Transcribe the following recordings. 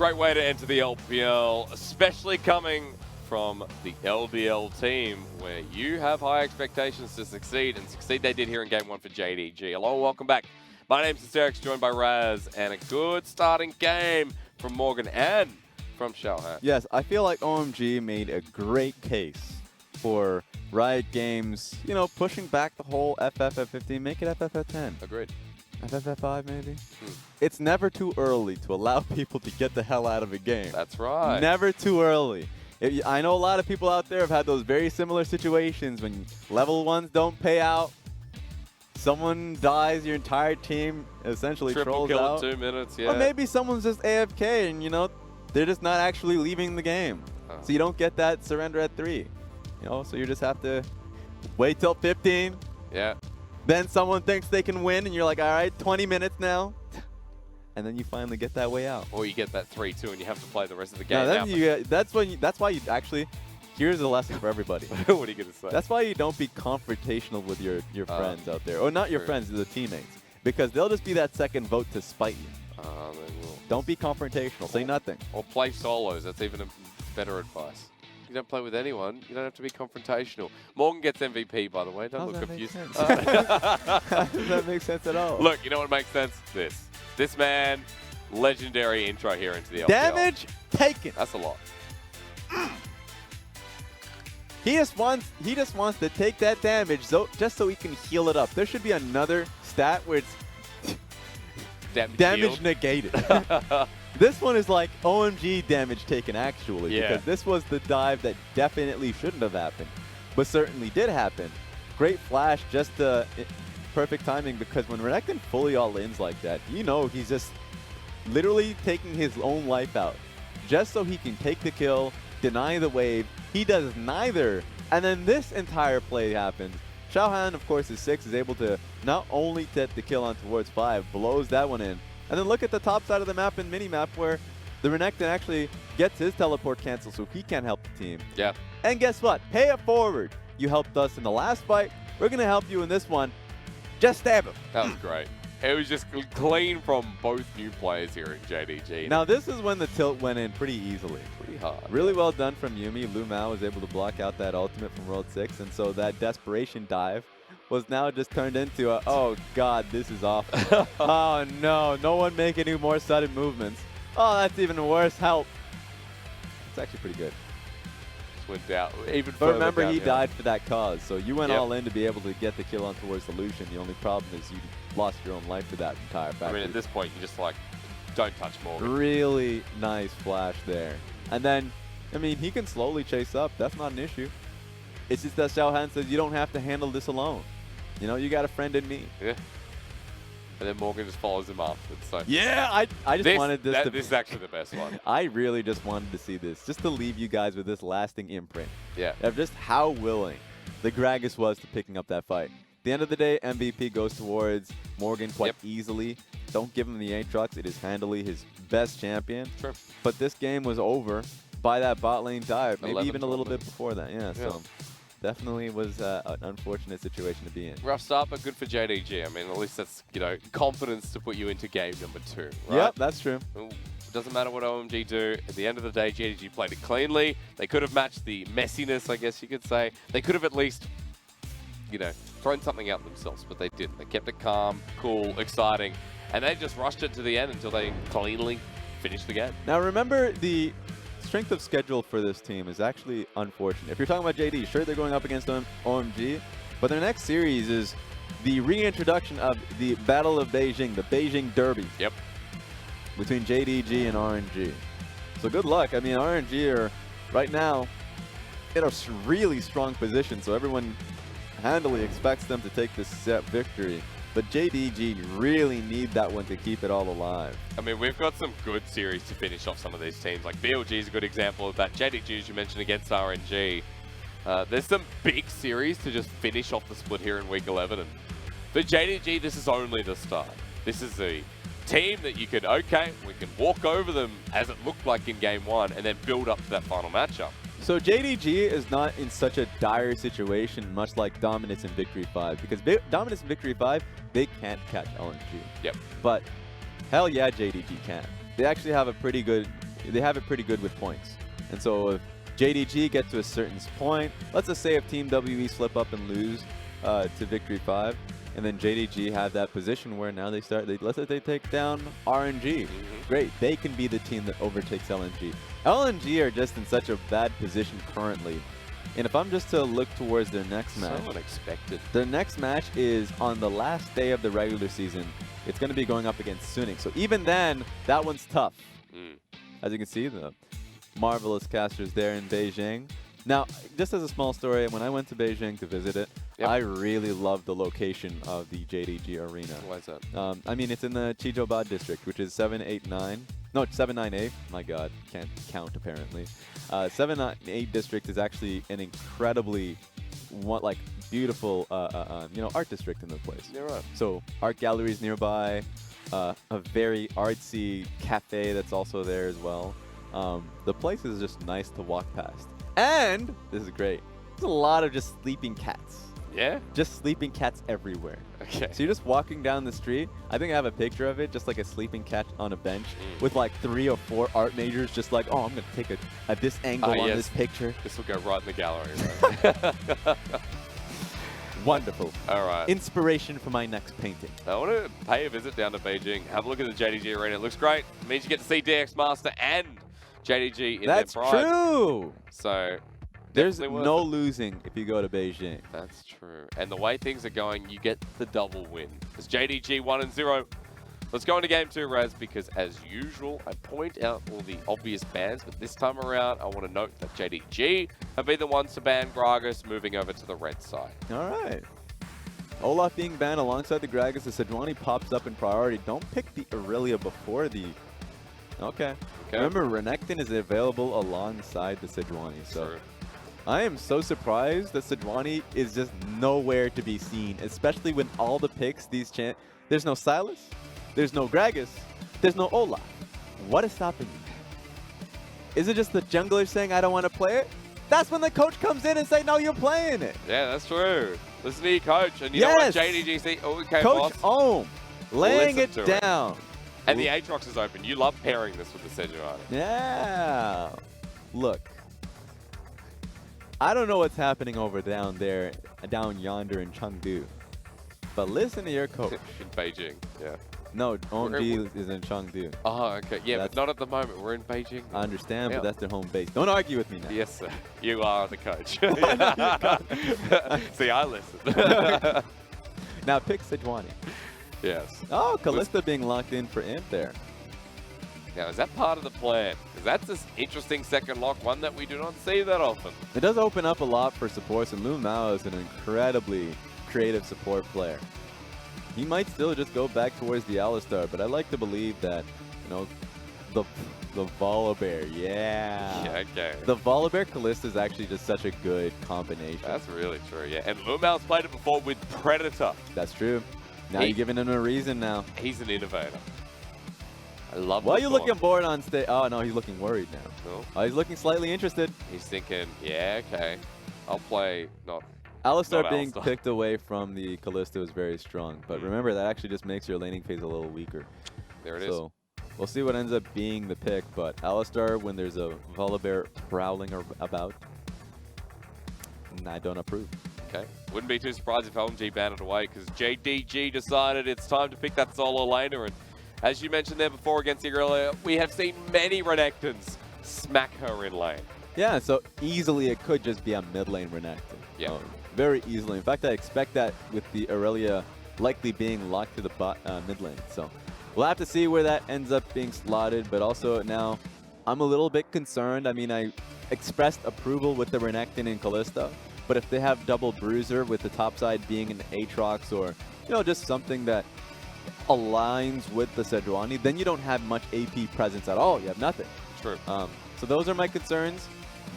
Great way to enter the LPL, especially coming from the LDL team, where you have high expectations to succeed, and succeed they did here in Game 1 for JDG. Hello, welcome back. My name's Aatrox, joined by Raz, and a good starting game from Morgan and from Xiaohan. Yes, I feel like OMG made a great case for Riot Games, you know, pushing back the whole FFF15, make it FFF10. Agreed. FFF5 maybe? It's never too early to allow people to get the hell out of a game. That's right. Never too early. I know a lot of people out there have had those very similar situations when level 1s don't pay out. Someone dies, your entire team essentially Triple trolls kill out. in 2 minutes, yeah. Or maybe someone's just AFK and, you know, they're just not actually leaving the game. So you don't get that surrender at 3. You know, so you just have to wait till 15. Yeah. Then someone thinks they can win and you're like, all right, 20 minutes now. And then you finally get that way out. Or you get that 3-2 and you have to play the rest of the game. No, then that's why you actually, here's a lesson for everybody. What are you going to say? That's why you don't be confrontational with your friends out there. Or not your friends, the teammates. Because they'll just be that second vote to spite you. They will. Don't be confrontational. Say nothing. Or play solos. That's even a better advice. You don't play with anyone, you don't have to be confrontational. Morgan gets MVP, by the way. Don't look confused. How does that make sense at all? Look, you know what makes sense? This man, legendary intro here into the LPL. Damage taken. That's a lot. He just wants to take that damage just so he can heal it up. There should be another stat where it's damage negated. This one is like OMG damage taken, actually, because this was the dive that definitely shouldn't have happened, but certainly did happen. Great flash, just perfect timing, because when Renekton fully all-ins like that, you know he's just literally taking his own life out, just so he can take the kill, deny the wave. He does neither, and then this entire play happens. Xiaohan, of course, is 6, is able to not only get the kill on towards 5, blows that one in. And then look at the top side of the map and mini-map where the Renekton actually gets his teleport canceled so he can't help the team. Yeah. And guess what? Pay it forward. You helped us in the last fight. We're going to help you in this one. Just stab him. That was great. It was just clean from both new players here in JDG. Now this is when the tilt went in pretty easily. Pretty hard. Really well done from Yuumi. LvMao was able to block out that ultimate from World 6. And so that desperation dive was now just turned into a, oh god, this is awful. Oh no, no one make any more sudden movements. Oh, that's even worse. Help. It's actually pretty good. Just went down, even but remember, he downhill. died for that cause, so you went all in to be able to get the kill on towards the Lucian. The only problem is you lost your own life to that entire factory. I mean, at this point, you just like, don't touch Morgan. Really nice flash there. And then, I mean, he can slowly chase up. That's not an issue. It's just that Xiaohan says you don't have to handle this alone. You know, you got a friend in me. Yeah. And then Morgan just follows him up. It's like, yeah, I just wanted this to... This is actually the best one. I really just wanted to see this, just to leave you guys with this lasting imprint. Yeah. Of just how willing the Gragas was to picking up that fight. At the end of the day, MVP goes towards Morgan quite easily. Don't give him the Aatrox. It is handily his best champion. True. But this game was over by that bot lane dive, maybe even a little bit minutes. before that. Yeah, so definitely was an unfortunate situation to be in. Rough start, but good for JDG. I mean, at least that's, you know, confidence to put you into game number 2, right? Yep, that's true. It doesn't matter what OMG do. At the end of the day, JDG played it cleanly. They could have matched the messiness, I guess you could say. They could have at least, you know, thrown something out themselves, but they didn't. They kept it calm, cool, exciting, and they just rushed it to the end until they cleanly finished the game. Now remember, the strength of schedule for this team is actually unfortunate. If you're talking about JD, sure, they're going up against OMG, but their next series is the reintroduction of the Battle of Beijing, the Beijing Derby. Yep. Between JDG and RNG. So good luck. I mean, RNG are right now in a really strong position, so everyone handily expects them to take this set victory. But JDG really need that one to keep it all alive. I mean, we've got some good series to finish off some of these teams. Like VOG is a good example of that. JDG, as you mentioned, against RNG. There's some big series to just finish off the split here in Week 11. And for JDG, this is only the start. This is a team that you could, okay, we can walk over them as it looked like in Game 1 and then build up to that final matchup. So JDG is not in such a dire situation, much like Dominance and Victory 5, because Dominance and Victory 5, they can't catch LNG. Yep. But hell yeah, JDG can. They actually have a pretty good they have it pretty good with points. And so if JDG get to a certain point, let's just say if Team WE slip up and lose to Victory 5, and then JDG have that position where now let's say they take down RNG. Great, they can be the team that overtakes LNG. LNG are just in such a bad position currently. And if I'm just to look towards their next match, so unexpected. Their next match is on the last day of the regular season. It's going to be going up against Suning. So even then, that one's tough. As you can see, the marvelous casters there in Beijing. Now, just as a small story, when I went to Beijing to visit it, I really loved the location of the JDG arena. Why is that? I mean, it's in the Chijiaoba district, which is 789. No, 798. My God, can't count apparently. 798 district is actually an incredibly, beautiful, art district in the place. You're right. So art galleries nearby, a very artsy cafe that's also there as well. The place is just nice to walk past. And this is great. There's a lot of just sleeping cats. Yeah? Just sleeping cats everywhere. Okay. So you're just walking down the street. I think I have a picture of it, just like a sleeping cat on a bench with like 3 or 4 art majors just like, oh, I'm going to take this angle on this picture. This will go right in the gallery. Right? Wonderful. All right. Inspiration for my next painting. I want to pay a visit down to Beijing. Have a look at the JDG arena. It looks great. It means you get to see DX Master and JDG in their pride. That's true. So there's no losing if you go to Beijing. That's true. And the way things are going, you get the double win. It's JDG 1-0. Let's go into game 2, Raz, because as usual, I point out all the obvious bans, but this time around, I want to note that JDG have been the ones to ban Gragas, moving over to the red side. All right. Olaf being banned alongside the Gragas, the Sejuani pops up in priority. Don't pick the Irelia before the... Okay. Remember, Renekton is available alongside the Sejuani, so... True. I am so surprised that Sejuani is just nowhere to be seen, especially when all the picks, there's no Silas, there's no Gragas, there's no Olaf. What is stopping you? Is it just the jungler saying, I don't want to play it? That's when the coach comes in and say, no, you're playing it. Yeah, that's true. Listen to your coach. And you know what JDG say? Oh, okay, Coach boss. laying it down. And the Aatrox is open. You love pairing this with the Sejuani. Yeah. Look. I don't know what's happening over down yonder in Chengdu. But listen to your coach. In Beijing, yeah. No, OMG is in Chengdu. Oh, okay. Yeah, but not at the moment. We're in Beijing. I understand, but that's their home base. Don't argue with me now. Yes, sir. You are the coach. See, I listen. Now pick Sejuani. Yes. Oh, Kalista being locked in for Imp there. Now, is that part of the plan? Because that's an interesting second lock, one that we do not see that often. It does open up a lot for supports, and LvMao is an incredibly creative support player. He might still just go back towards the Alistar, but I like to believe that, the Volibear, Yeah, okay. The Volibear Kalista is actually just such a good combination. That's really true, yeah. And LvMao's played it before with Predator. That's true. Now you're giving him a reason now. He's an innovator. I love Why are you looking bored on stage? Oh, no, he's looking worried now. No. Oh, he's looking slightly interested. He's thinking, yeah, okay. I'll play Alistar being picked away from the Kalista is very strong. But remember, that actually just makes your laning phase a little weaker. There it is. So we'll see what ends up being the pick. But Alistar, when there's a Volibear prowling about, I don't approve. Okay. Wouldn't be too surprised if OMG banned it away, because JDG decided it's time to pick that solo laner. And as you mentioned there before against Irelia, we have seen many Renektons smack her in lane. Yeah, so easily it could just be a mid lane Renekton. Yeah. Very easily. In fact, I expect that with the Irelia likely being locked to the mid lane. So we'll have to see where that ends up being slotted. But also now, I'm a little bit concerned. I mean, I expressed approval with the Renekton and Kalista. But if they have double bruiser with the top side being an Aatrox or, just something that aligns with the Sejuani, then you don't have much AP presence at all. You have nothing. True. So those are my concerns.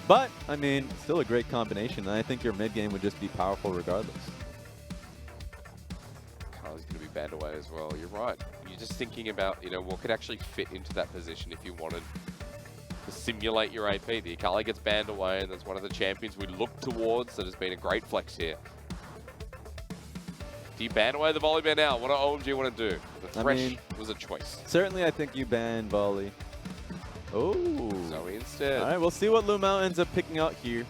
But, I mean, still a great combination. And I think your mid game would just be powerful regardless. Carly's going to be banned away as well. You're right. You're just thinking about, what could actually fit into that position if you wanted to simulate your AP. The Akali gets banned away, and that's one of the champions we look towards that has been a great flex here. Do you ban away the Volibear now? What do OMG want to do? The Thresh was a choice. Certainly, I think you ban Volley. Oh. Zoe instead. All right, we'll see what LvMao ends up picking out here.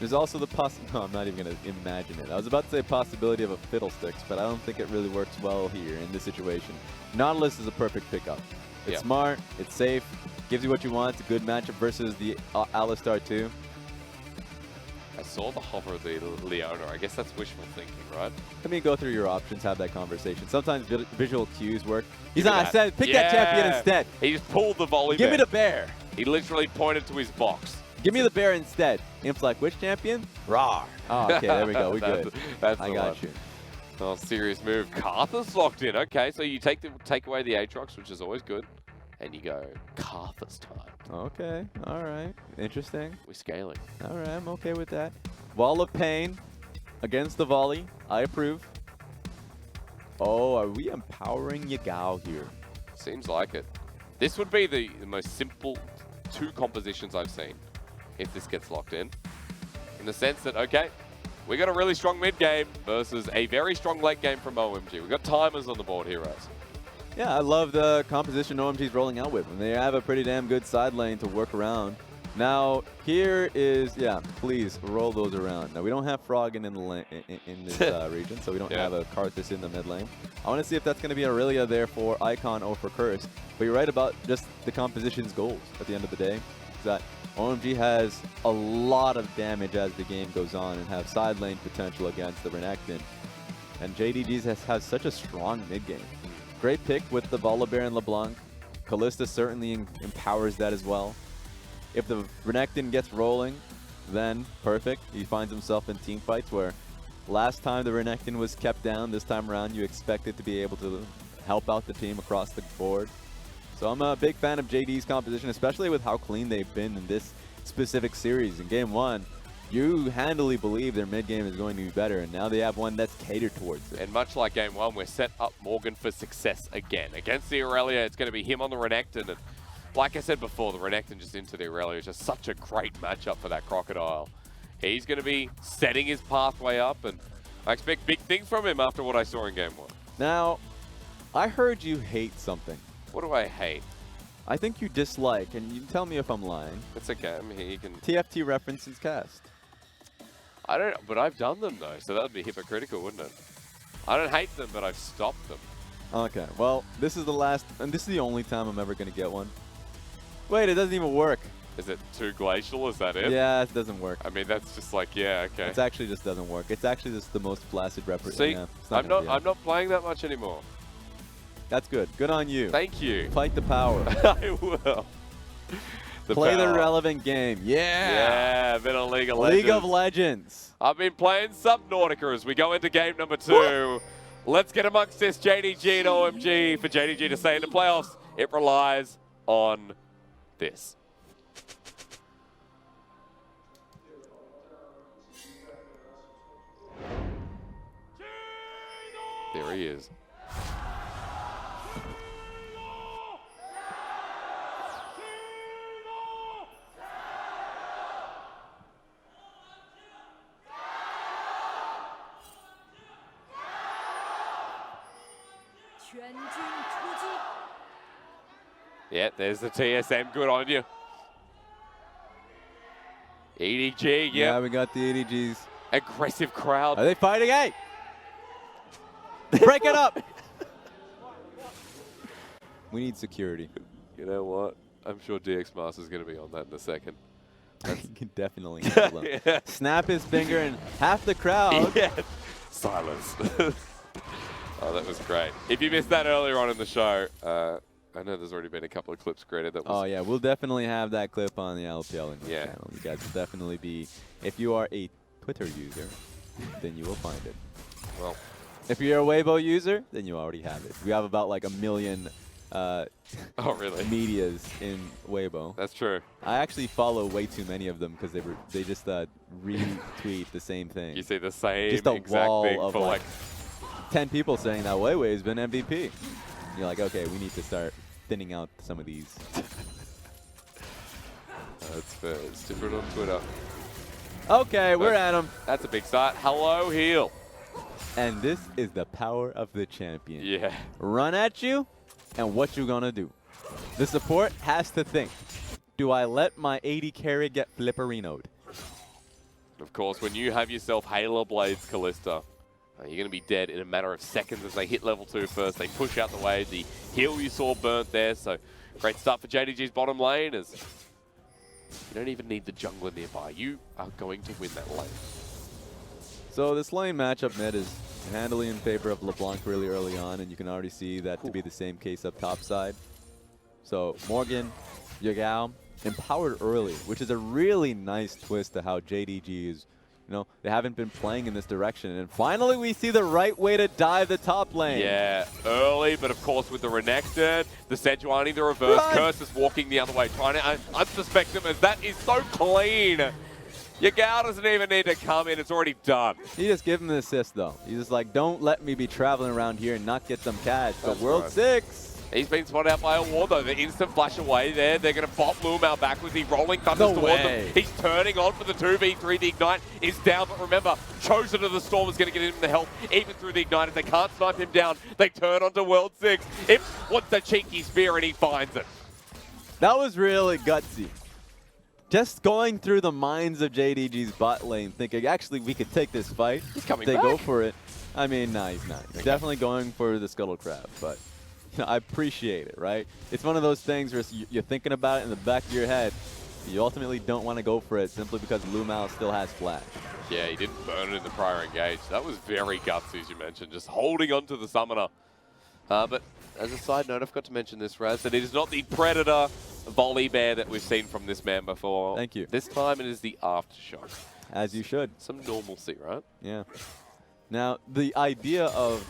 There's also the no, I'm not even going to imagine it. I was about to say possibility of a Fiddlesticks, but I don't think it really works well here in this situation. Nautilus is a perfect pickup. It's smart, it's safe, gives you what you want. It's a good matchup versus the Alistar too. I saw the hover of the Leona. I guess that's wishful thinking, right? I mean, go through your options, have that conversation. Sometimes visual cues work. He's not. I said, pick that champion instead. He just pulled the Volibear. Give me the bear. He literally pointed to his box. Give me the bear instead. Imp's like, which champion? Rawr. Oh, okay, there we go. We good. I got you. Oh, serious move. Karthus locked in. Okay, so you take away the Aatrox, which is always good, and you go Karthus time. Okay, all right. Interesting. We're scaling. All right, I'm okay with that. Wall of Pain against the volley. I approve. Oh, are we empowering Yagao here? Seems like it. This would be the most simple 2 compositions I've seen if this gets locked in the sense that, okay, we got a really strong mid game versus a very strong late game from OMG. We've got timers on the board here, Raz. Yeah, I love the composition OMG's rolling out with, and they have a pretty damn good side lane to work around. Now, here is, please roll those around. Now, we don't have Frog in this region, so we don't have a Karthus in the mid lane. I want to see if that's going to be Irelia there for Icon or for Curse. But you're right about just the composition's goals at the end of the day. Is that OMG has a lot of damage as the game goes on and have side lane potential against the Renekton. And JDG has such a strong mid game. Great pick with the Volibear and LeBlanc. Kalista certainly empowers that as well. If the Renekton gets rolling, then perfect. He finds himself in team fights where last time the Renekton was kept down, this time around you expect it to be able to help out the team across the board. So I'm a big fan of JD's composition, especially with how clean they've been in this specific series. In Game 1, you handily believe their mid game is going to be better, and now they have one that's catered towards it. And much like Game 1, we're set up Morgan for success again. Against the Irelia, it's going to be him on the Renekton. And like I said before, the Renekton just into the Irelia is just such a great matchup for that Crocodile. He's going to be setting his pathway up, and I expect big things from him after what I saw in Game 1. Now, I heard you hate something. What do I hate? I think you dislike, and you tell me if I'm lying. It's okay. I mean, you can... TFT references cast. I don't, but I've done them though, so that would be hypocritical, wouldn't it? I don't hate them, but I've stopped them. Okay, well, this is the last, and this is the only time I'm ever going to get one. Wait, it doesn't even work. Is it too glacial? Is that it? Yeah, it doesn't work. I mean, that's just like, yeah, okay. It actually just doesn't work. It's actually just the most flaccid reference. See, yeah, I'm not playing that much anymore. That's good. Good on you. Thank you. Fight the power. I will. Play the relevant game. Yeah. Yeah, been on League of Legends. League of Legends. I've been playing Subnautica as we go into game number 2. Let's get amongst this JDG and OMG. For JDG to stay in the playoffs, it relies on this. There he is. Yeah, there's the TSM. Good on you. EDG, yeah. We got the EDGs. Aggressive crowd. Are they fighting? Hey! Break it up! We need security. You know what? I'm sure DX Master's going to be on that in a second. He can definitely handle them. Yeah. Snap his finger and half the crowd. Yeah. Silence. Oh, that was great. If you missed that earlier on in the show, I know there's already been a couple of clips created. That was oh, yeah. We'll definitely have that clip on the LPL channel. You guys will definitely be, if you are a Twitter user, then you will find it. Well, if you're a Weibo user, then you already have it. We have about like 1 million oh, really? medias in Weibo. That's true. I actually follow way too many of them because they just retweet the same thing. You see the same just a exact wall thing of for like 10 people saying that Weiwei has been MVP. You're like, okay, we need to start thinning out some of these. That's fair. It's different on Twitter. Okay, we're at him. That's a big start. Hello, Heal. And this is the power of the champion. Yeah. Run at you, and what you gonna do? The support has to think, do I let my AD carry get flipperinoed? Of course, when you have yourself Halo Blades Kalista, you're going to be dead in a matter of seconds as they hit level 2 first. They push out the wave. The heal you saw burnt there, so great start for JDG's bottom lane as you don't even need the jungler nearby. You are going to win that lane. So this lane matchup mid is handily in favor of LeBlanc really early on, and you can already see that to be the same case up top side. So Morgan, Yagao, empowered early, which is a really nice twist to how JDG is. You know, they haven't been playing in this direction, and finally we see the right way to dive the top lane. Yeah, early, but of course with the Renekton, the Sejuani, the reverse, Karthus walking the other way, trying to unsuspect him as that is so clean. Yagao doesn't even need to come in, it's already done. He just gave him the assist though. He's just like, don't let me be traveling around here and not get some cash. But World 6. He's been spotted out by a ward though. The instant flash away there. They're going to bop LvMao backwards. He's rolling thunders towards them. He's turning on for the 2v3. The Ignite is down, but remember, Chosen of the Storm is going to get him the help even through the Ignite. If they can't snipe him down, they turn onto World 6. Ips wants a cheeky spear and he finds it. That was really gutsy. Just going through the minds of JDG's bot lane, thinking, actually, we could take this fight. He's coming back. They go for it. I mean, nah, he's not. He's definitely going for the Scuttle Crab, but I appreciate it, right? It's one of those things where you're thinking about it in the back of your head. You ultimately don't want to go for it simply because LvMao still has flash. Yeah, he didn't burn it in the prior engage. That was very gutsy, as you mentioned, just holding on to the summoner. But as a side note, I forgot to mention this, Raz, that it is not the Predator Volibear that we've seen from this man before. Thank you. This time it is the Aftershock. As you should. Some normalcy, right? Yeah. Now, the idea of,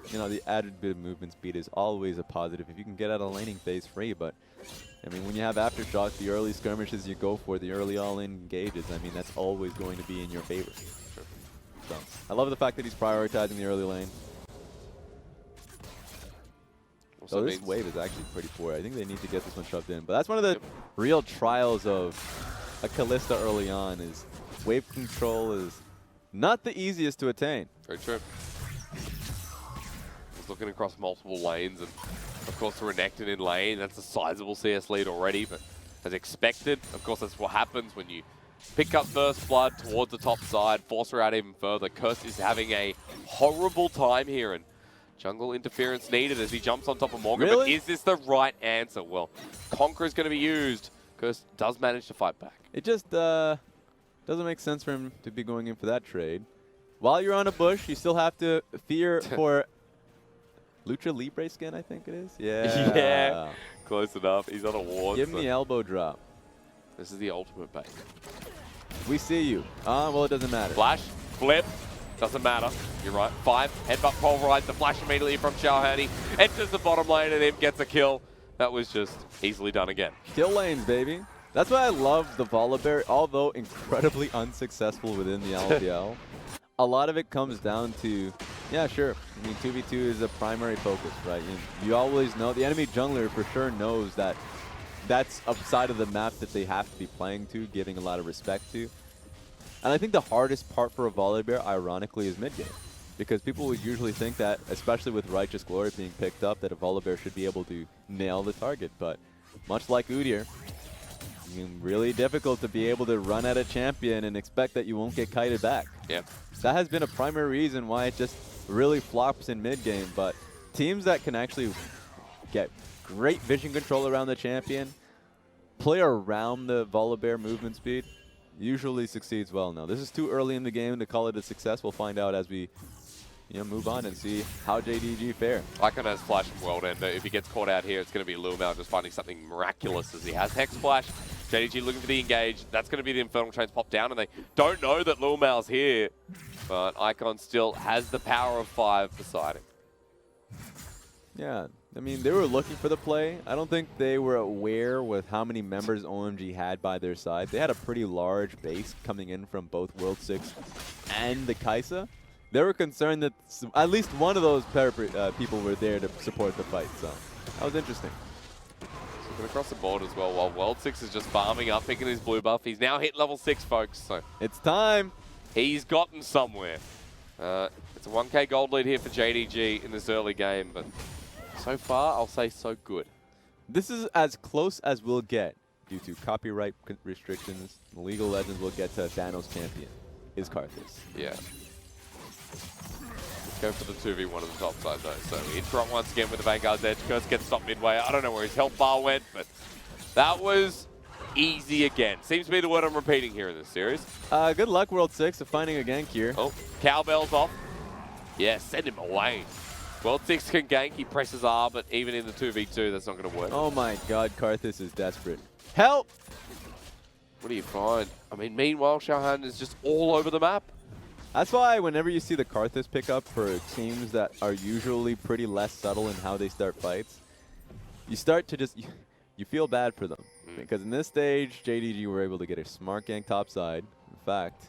you know, the added bit of movement speed is always a positive if you can get out of laning phase free, but I mean, when you have Aftershock, the early skirmishes you go for, the early all-in engages, I mean, that's always going to be in your favor. Sure. So, I love the fact that he's prioritizing the early lane. So this wave is actually pretty poor. I think they need to get this one shoved in. But that's one of the real trials of a Kalista early on, is wave control is not the easiest to attain. Very true. He's looking across multiple lanes, and of course the Renekton in lane, that's a sizable CS lead already, but as expected, of course that's what happens when you pick up first blood towards the top side, force her out even further. Curse is having a horrible time here, and jungle interference needed as he jumps on top of Morgan. Really? But is this the right answer? Well, Conqueror is going to be used. Curse does manage to fight back. It just doesn't make sense for him to be going in for that trade. While you're on a bush, you still have to fear for Lucha Libre skin, I think it is. Yeah. Yeah. Close enough. He's on a ward. Give him the elbow drop. This is the ultimate bait. We see you. Well, it doesn't matter. Flash, flip. Doesn't matter. You're right. 5. Headbutt pulverize. The flash immediately from Xiaohan. Enters the bottom lane and then gets a kill. That was just easily done again. Kill lanes, baby. That's why I love the Volibear, although incredibly unsuccessful within the LPL. A lot of it comes down to, yeah, sure. I mean, 2v2 is a primary focus, right? You always know, the enemy jungler for sure knows that that's a side of the map that they have to be playing to, giving a lot of respect to. And I think the hardest part for a Volibear, ironically, is mid-game. Because people would usually think that, especially with Righteous Glory being picked up, that a Volibear should be able to nail the target. But much like Udyr, really difficult to be able to run at a champion and expect that you won't get kited back. Yeah. That has been a primary reason why it just really flops in mid-game. But teams that can actually get great vision control around the champion, play around the Volibear movement speed, usually succeeds well. Now, this is too early in the game to call it a success. We'll find out as we move on and see how JDG fare. Icon has Flash from World Ender. If he gets caught out here, it's going to be LvMao just finding something miraculous as he has Hex Flash. JDG looking for the engage. That's going to be the Infernal Chains pop down, and they don't know that LvMao's here. But Icon still has the power of 5 beside him. Yeah, I mean, they were looking for the play. I don't think they were aware with how many members OMG had by their side. They had a pretty large base coming in from both World 6 and the Kaisa. They were concerned that at least one of those people were there to support the fight, so that was interesting. Looking across the board as well, while World 6 is just farming up, picking his blue buff. He's now hit level 6, folks, so it's time. He's gotten somewhere. It's a 1k gold lead here for JDG in this early game, but so far, I'll say so good. This is as close as we'll get due to copyright restrictions. League of Legends will get to Thanos champion. Is Karthus. Yeah. Go for the 2v1 on the top side though. So we interrupt once again with the Vanguard's edge. Curse gets stopped midway. I don't know where his health bar went, but that was easy again. Seems to be the word I'm repeating here in this series. Good luck, World 6, of finding a gank here. Oh, cowbell's off. Yeah, send him away. World 6 can gank, he presses R, but even in the 2v2, that's not going to work. Oh my god, Karthus is desperate. Help! What do you find? I mean, meanwhile, Xiaohan is just all over the map. That's why whenever you see the Karthus pick up for teams that are usually pretty less subtle in how they start fights, you start to just, you feel bad for them. Because in this stage, JDG were able to get a smart gank topside. In fact,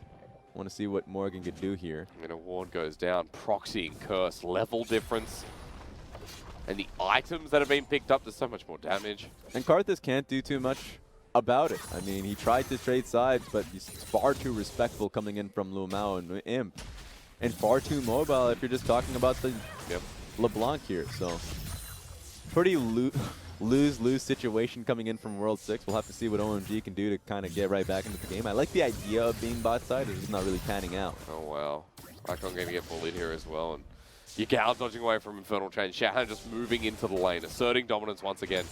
I want to see what Morgan could do here. And a ward goes down, proxy and curse, level difference. And the items that have been picked up, there's so much more damage. And Karthus can't do too much about it. I mean, he tried to trade sides, but he's far too respectful coming in from LvMao and Imp. And far too mobile if you're just talking about the LeBlanc here. So, pretty lose-lose situation coming in from World 6. We'll have to see what OMG can do to kind of get right back into the game. I like the idea of being bot side, it's just not really panning out. Oh, wow. Icon going to get bullied here as well. And Yagao dodging away from Infernal Chain. Xiaohan just moving into the lane, asserting dominance once again.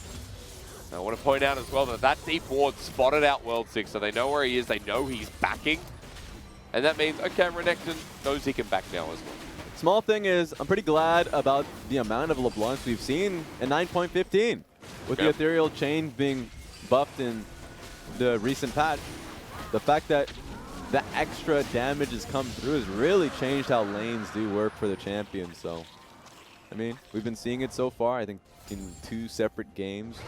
Now, I want to point out as well that that deep ward spotted out World 6, so they know where he is, they know he's backing. And that means, okay, Renekton knows he can back now as well. Small thing is, I'm pretty glad about the amount of LeBlancs we've seen in 9.15. With the Ethereal Chain being buffed in the recent patch, the fact that the extra damage has come through has really changed how lanes do work for the champion. So, I mean, we've been seeing it so far, I think, in 2 separate games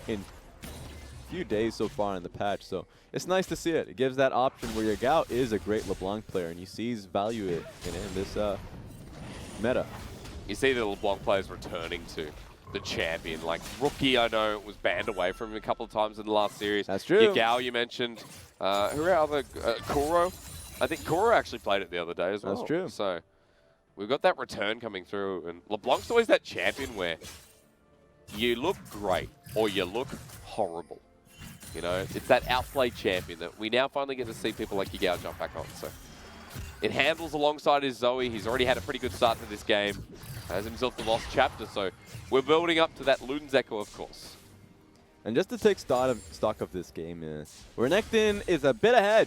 in a few days so far in the patch. So, it's nice to see it. It gives that option where Yagao is a great LeBlanc player, and he sees value in this meta. You see the LeBlanc players returning to the champion. Like, Rookie, I know, was banned away from him a couple of times in the last series. That's true. Yagao, you mentioned. Who are other? Kuro? I think Kuro actually played it the other day as well. That's true. So, we've got that return coming through. And LeBlanc's always that champion where you look great or you look horrible. You know, it's that outplay champion that we now finally get to see people like Yagao jump back on. So, it handles alongside his Zoe. He's already had a pretty good start to this game. Has himself the lost chapter, so we're building up to that Luden's Echo, of course. And just to take stock of this game, Renekton is a bit ahead,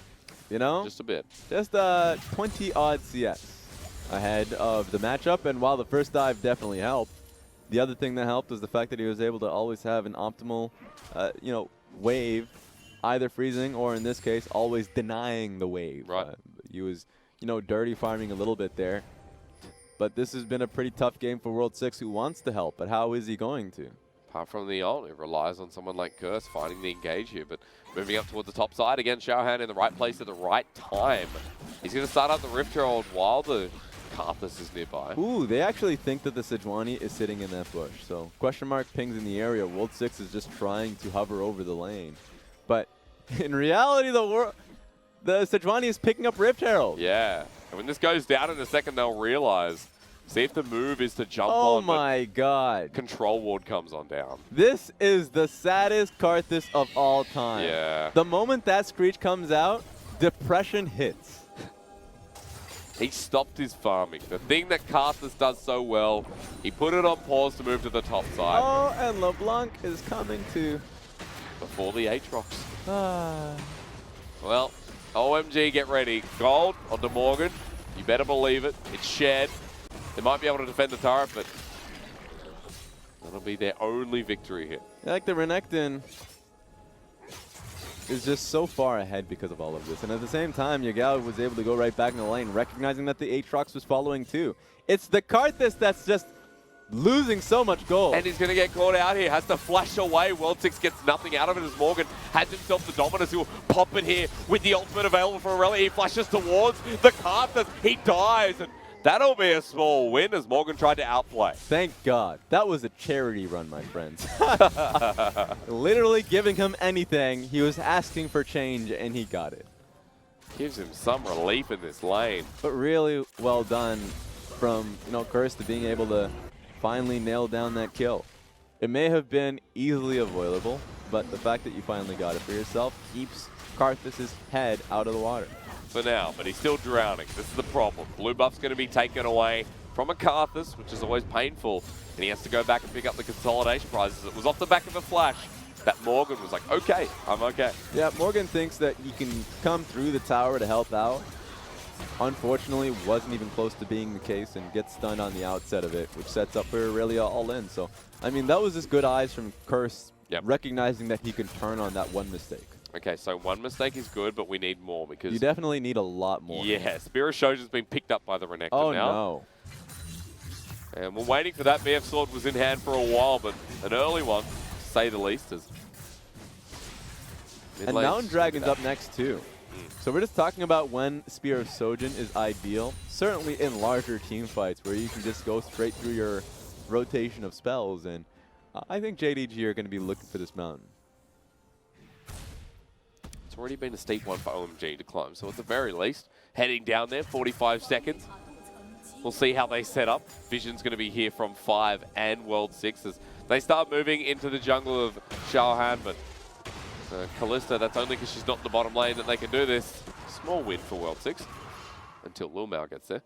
you know? Just a bit. Just 20-odd CS ahead of the matchup, and while the first dive definitely helped, the other thing that helped was the fact that he was able to always have an optimal, you know, wave, either freezing or, in this case, always denying the wave. Right. He was, you know, dirty farming a little bit there. But this has been a pretty tough game for World 6, who wants to help, but how is he going to? Apart from the ult, it relies on someone like Curse finding the engage here, but moving up towards the top side. Again, Xiaohan in the right place at the right time. He's going to start up the Rift Herald while the Karthus is nearby. Ooh, they actually think that the Sejuani is sitting in that bush. So, question mark pings in the area. World 6 is just trying to hover over the lane. But in reality, the Sejuani is picking up Rift Herald. Yeah. And when this goes down in a second, they'll realize. See if the move is to jump on. Oh my god. Control ward comes on down. This is the saddest Karthus of all time. Yeah. The moment that screech comes out, depression hits. He stopped his farming. The thing that Karthus does so well, he put it on pause to move to the top side. Oh, and LeBlanc is coming to. Before the Aatrox. Well, OMG, get ready. Gold onto Morgan. You better believe it. It's shared. They might be able to defend the turret, but that'll be their only victory here. I like the Renekton is just so far ahead because of all of this. And at the same time, Yagao was able to go right back in the lane, recognizing that the Aatrox was following too. It's the Karthus that's just losing so much gold. And he's going to get caught out here. Has to flash away. World 6 gets nothing out of it as Morgan has himself the dominance. He'll pop it here with the ultimate available for Irelia. He flashes towards the Karthus. He dies. And that'll be a small win as Morgan tried to outplay. Thank God. That was a charity run, my friends. Literally giving him anything. He was asking for change, and he got it. Gives him some relief in this lane. But really well done from, you know, Curse to being able to finally nail down that kill. It may have been easily avoidable, but the fact that you finally got it for yourself keeps Karthus' head out of the water. For now, but he's still drowning. This is the problem. Blue buff's going to be taken away from a Karthus, which is always painful, and he has to go back and pick up the consolidation prizes. It was off the back of a flash that Morgan was like, okay, I'm okay. Yeah, Morgan thinks that he can come through the tower to help out. Unfortunately, wasn't even close to being the case and gets stunned on the outset of it, which sets up for Irelia all in. So, I mean, that was just good eyes from Curse, recognizing that he could turn on that one mistake. Okay, so one mistake is good, but we need more because... You definitely need a lot more. Yeah, Spirit Shoja's been picked up by the Renekton now. Oh, no. And we're waiting for that. BF Sword was in hand for a while, but an early one, to say the least. Is and Mountain Dragon's up next, too. So we're just talking about when Spear of Sojin is ideal. Certainly in larger team fights where you can just go straight through your rotation of spells. And I think JDG are going to be looking for this mountain. It's already been a steep one for OMG to climb. So at the very least, heading down there, 45 seconds. We'll see how they set up. Vision's going to be here from 5 and World 6 as they start moving into the jungle of Xiaohan, but Kalista, that's only because she's not in the bottom lane that they can do this. Small win for World 6 until LvMao gets there.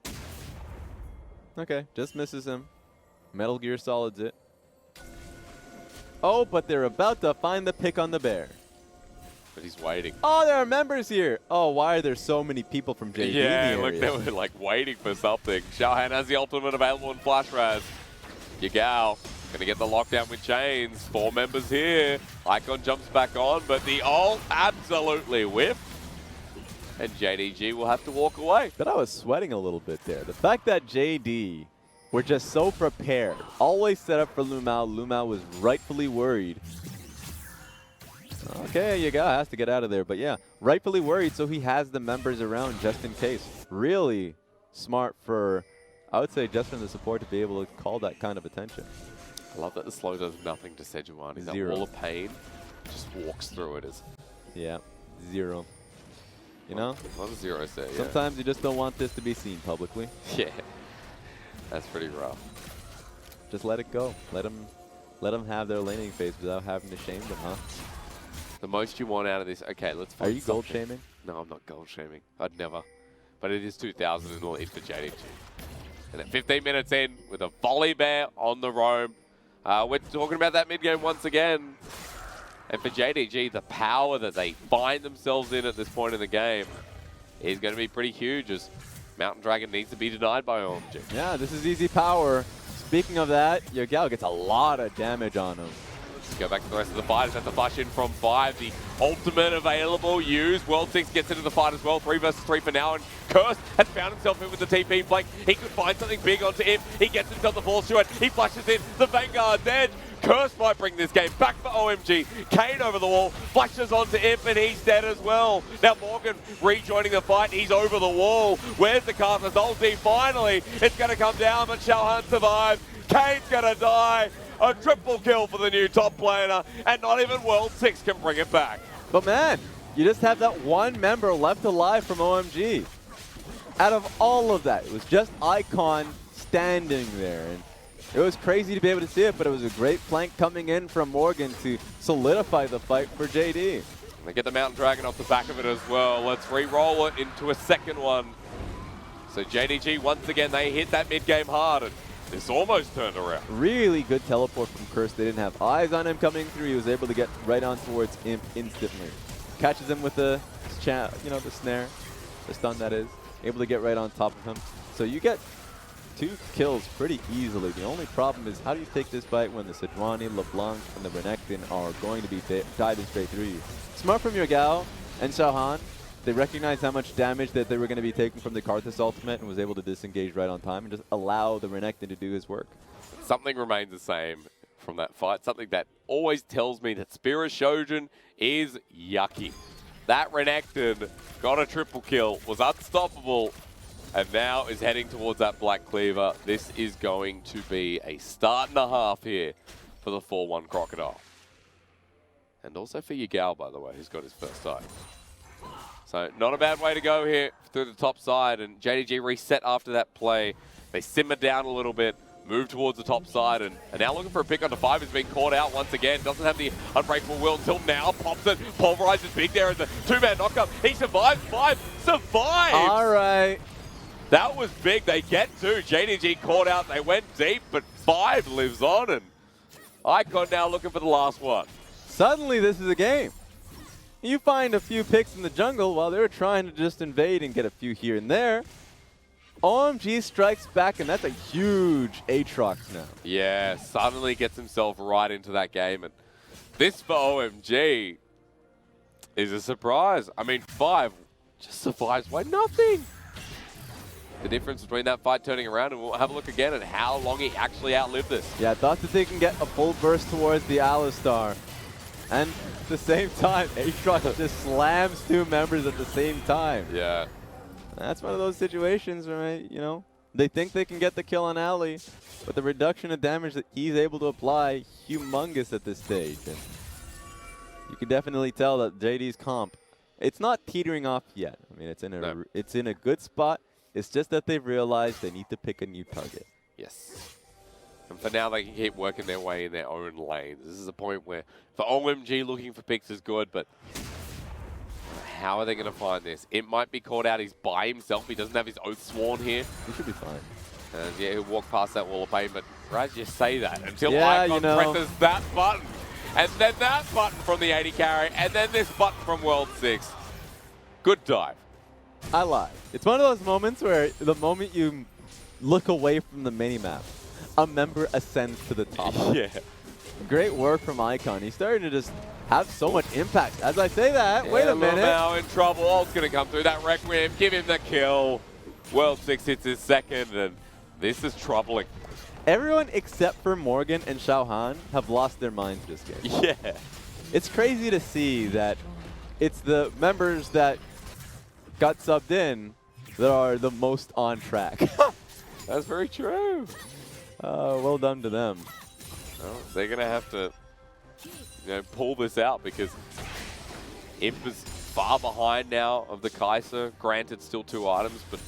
Okay, just misses him. Metal Gear Solid's it. Oh, but they're about to find the pick on the bear. But he's waiting. Oh, there are members here. Oh, why are there so many people from JD? Yeah, look, they were like waiting for something. Xiaohan has the ultimate available in Flash Raz. Yagao gonna get the lockdown with chains. 4 members here. Icon jumps back on, but the ult absolutely whiffed. And JDG will have to walk away. But I was sweating a little bit there. The fact that JD were just so prepared, always set up for LvMao. LvMao was rightfully worried. Okay, Yagao has to get out of there. But yeah, rightfully worried, so he has the members around just in case. Really smart for, I would say, just from the support to be able to call that kind of attention. I love that the slow does nothing to Sejuani. That wall of pain just walks through it. Yeah, 0. You know? What does 0 say? Yeah. Sometimes you just don't want this to be seen publicly. Yeah, that's pretty rough. Just let it go. Let them have their laning phase without having to shame them, huh? The most you want out of this. Okay, let's find Are you gold shaming? No, I'm not gold shaming. I'd never. But it is 2,000 in the lead for JDG. And at 15 minutes in, with a Volibear on the roam, we're talking about that mid-game once again. And for JDG, the power that they find themselves in at this point in the game is going to be pretty huge, as Mountain Dragon needs to be denied by OMG. Yeah, this is easy power. Speaking of that, Yagao gets a lot of damage on him. Let's go back to the rest of the fighters. Have to flash in from 5. The ultimate available, used. World 6 gets into the fight as well. 3 versus 3 for now. And Curse has found himself in with the TP flank. He could find something big onto him. He gets himself the force to it. He flashes in. The Vanguard's edge. Curse might bring this game back for OMG. Kane over the wall, flashes onto Imp, and he's dead as well. Now Morgan rejoining the fight. He's over the wall. Where's the Karthus ulti? Finally, it's going to come down, but Xiaohan survives. Kane's going to die. A triple kill for the new top laner, and not even World 6 can bring it back. But man, you just have that one member left alive from OMG. Out of all of that, it was just Icon standing there. And it was crazy to be able to see it, but it was a great flank coming in from Morgan to solidify the fight for JD. They get the Mountain Dragon off the back of it as well. Let's re-roll it into a second one. So JDG, once again, they hit that mid-game hard, and it's almost turned around. Really good teleport from Curse. They didn't have eyes on him coming through. He was able to get right on towards Imp instantly. Catches him with the, the snare, the stun that is. Able to get right on top of him. So you get 2 kills pretty easily. The only problem is, how do you take this fight when the Sejuani, LeBlanc, and the Renekton are going to be diving straight through you? Smart from Yagao and Xiaohan. They recognized how much damage that they were going to be taking from the Karthus ultimate and was able to disengage right on time and just allow the Renekton to do his work. Something remains the same from that fight. Something that always tells me that Spirit Shogun is yucky. That Renekton got a triple kill, was unstoppable, and now is heading towards that Black Cleaver. This is going to be a start and a half here for the 4-1 Crocodile. And also for Yagao, by the way, who's got his first eye. So not a bad way to go here through the top side, and JDG reset after that play. They simmered down a little bit, move towards the top side, and now looking for a pick onto 5. Is being caught out once again. Doesn't have the unbreakable will until now. Pops it. Pulverizes big there as a 2-man knockup. He survives. 5 survives. All right. That was big. They get 2. JDG caught out. They went deep, but 5 lives on, and Icon now looking for the last one. Suddenly, this is a game. You find a few picks in the jungle while they're trying to just invade and get a few here and there. OMG strikes back, and that's a huge Aatrox now. Yeah, suddenly gets himself right into that game. And this for OMG is a surprise. I mean, 5 just survives by nothing. The difference between that fight turning around, and we'll have a look again at how long he actually outlived this. Yeah, I thought that they can get a full burst towards the Alistar. And at the same time, Aatrox just slams 2 members at the same time. Yeah. That's one of those situations where, you know, they think they can get the kill on Ali, but the reduction of damage that he's able to apply, humongous at this stage. And you can definitely tell that JD's comp, it's not teetering off yet. I mean, it's in a good spot. It's just that they've realized they need to pick a new target. Yes. And for now, they can keep working their way in their own lanes. This is a point where, for OMG, looking for picks is good, but how are they going to find this? It might be called out. He's by himself. He doesn't have his Oath Sworn here. He should be fine. And yeah, he'll walk past that wall of pain, but right, you say that until Icon presses that button. And then that button from the 80 carry, and then this button from World 6. Good dive. I lied. It's one of those moments where the moment you look away from the minimap, a member ascends to the top. Yeah. Great work from Icon. He's starting to just have so much impact. As I say that, wait a minute. LvMao in trouble. Ult's going to come through that Requiem. Give him the kill. World 6 hits his second, and this is troubling. Everyone except for Morgan and Xiaohan have lost their minds this game. Yeah. It's crazy to see that it's the members that got subbed in that are the most on track. That's very true. Well done to them. Well, they're going to have to pull this out because Imp is far behind now of the Kai'Sa. Granted, still 2 items, but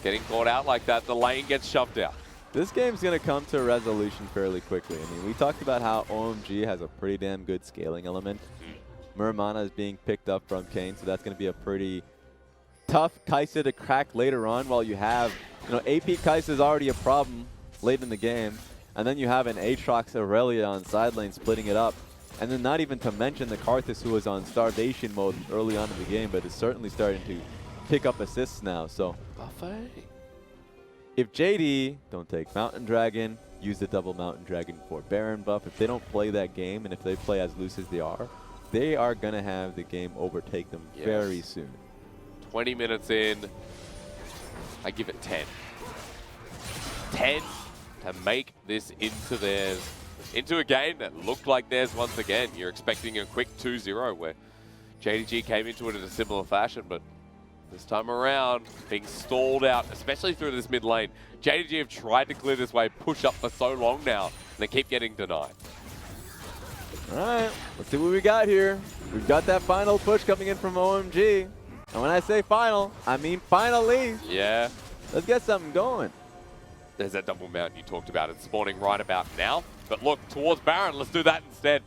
getting caught out like that, the lane gets shoved out. This game's going to come to a resolution fairly quickly. I mean, we talked about how OMG has a pretty damn good scaling element. Muramana is being picked up from Kane, so that's going to be a pretty tough Kai'Sa to crack later on while you have, AP Kai'Sa is already a problem late in the game. And then you have an Aatrox Irelia on side lane splitting it up. And then not even to mention the Karthus, who was on starvation mode early on in the game, but is certainly starting to pick up assists now. So Buffet. If JD don't take Mountain Dragon, use the double Mountain Dragon for Baron buff, if they don't play that game and if they play as loose as they are going to have the game overtake them very soon. 20 minutes in, I give it 10. 10 to make this into theirs. Into a game that looked like theirs once again. You're expecting a quick 2-0 where JDG came into it in a similar fashion, but this time around, being stalled out, especially through this mid lane. JDG have tried to clear this way, push up for so long now, and they keep getting denied. All right, let's see what we got here. We've got that final push coming in from OMG. And when I say final, I mean finally. Yeah. Let's get something going. There's that double mount you talked about. It's spawning right about now. But look, towards Baron, let's do that instead.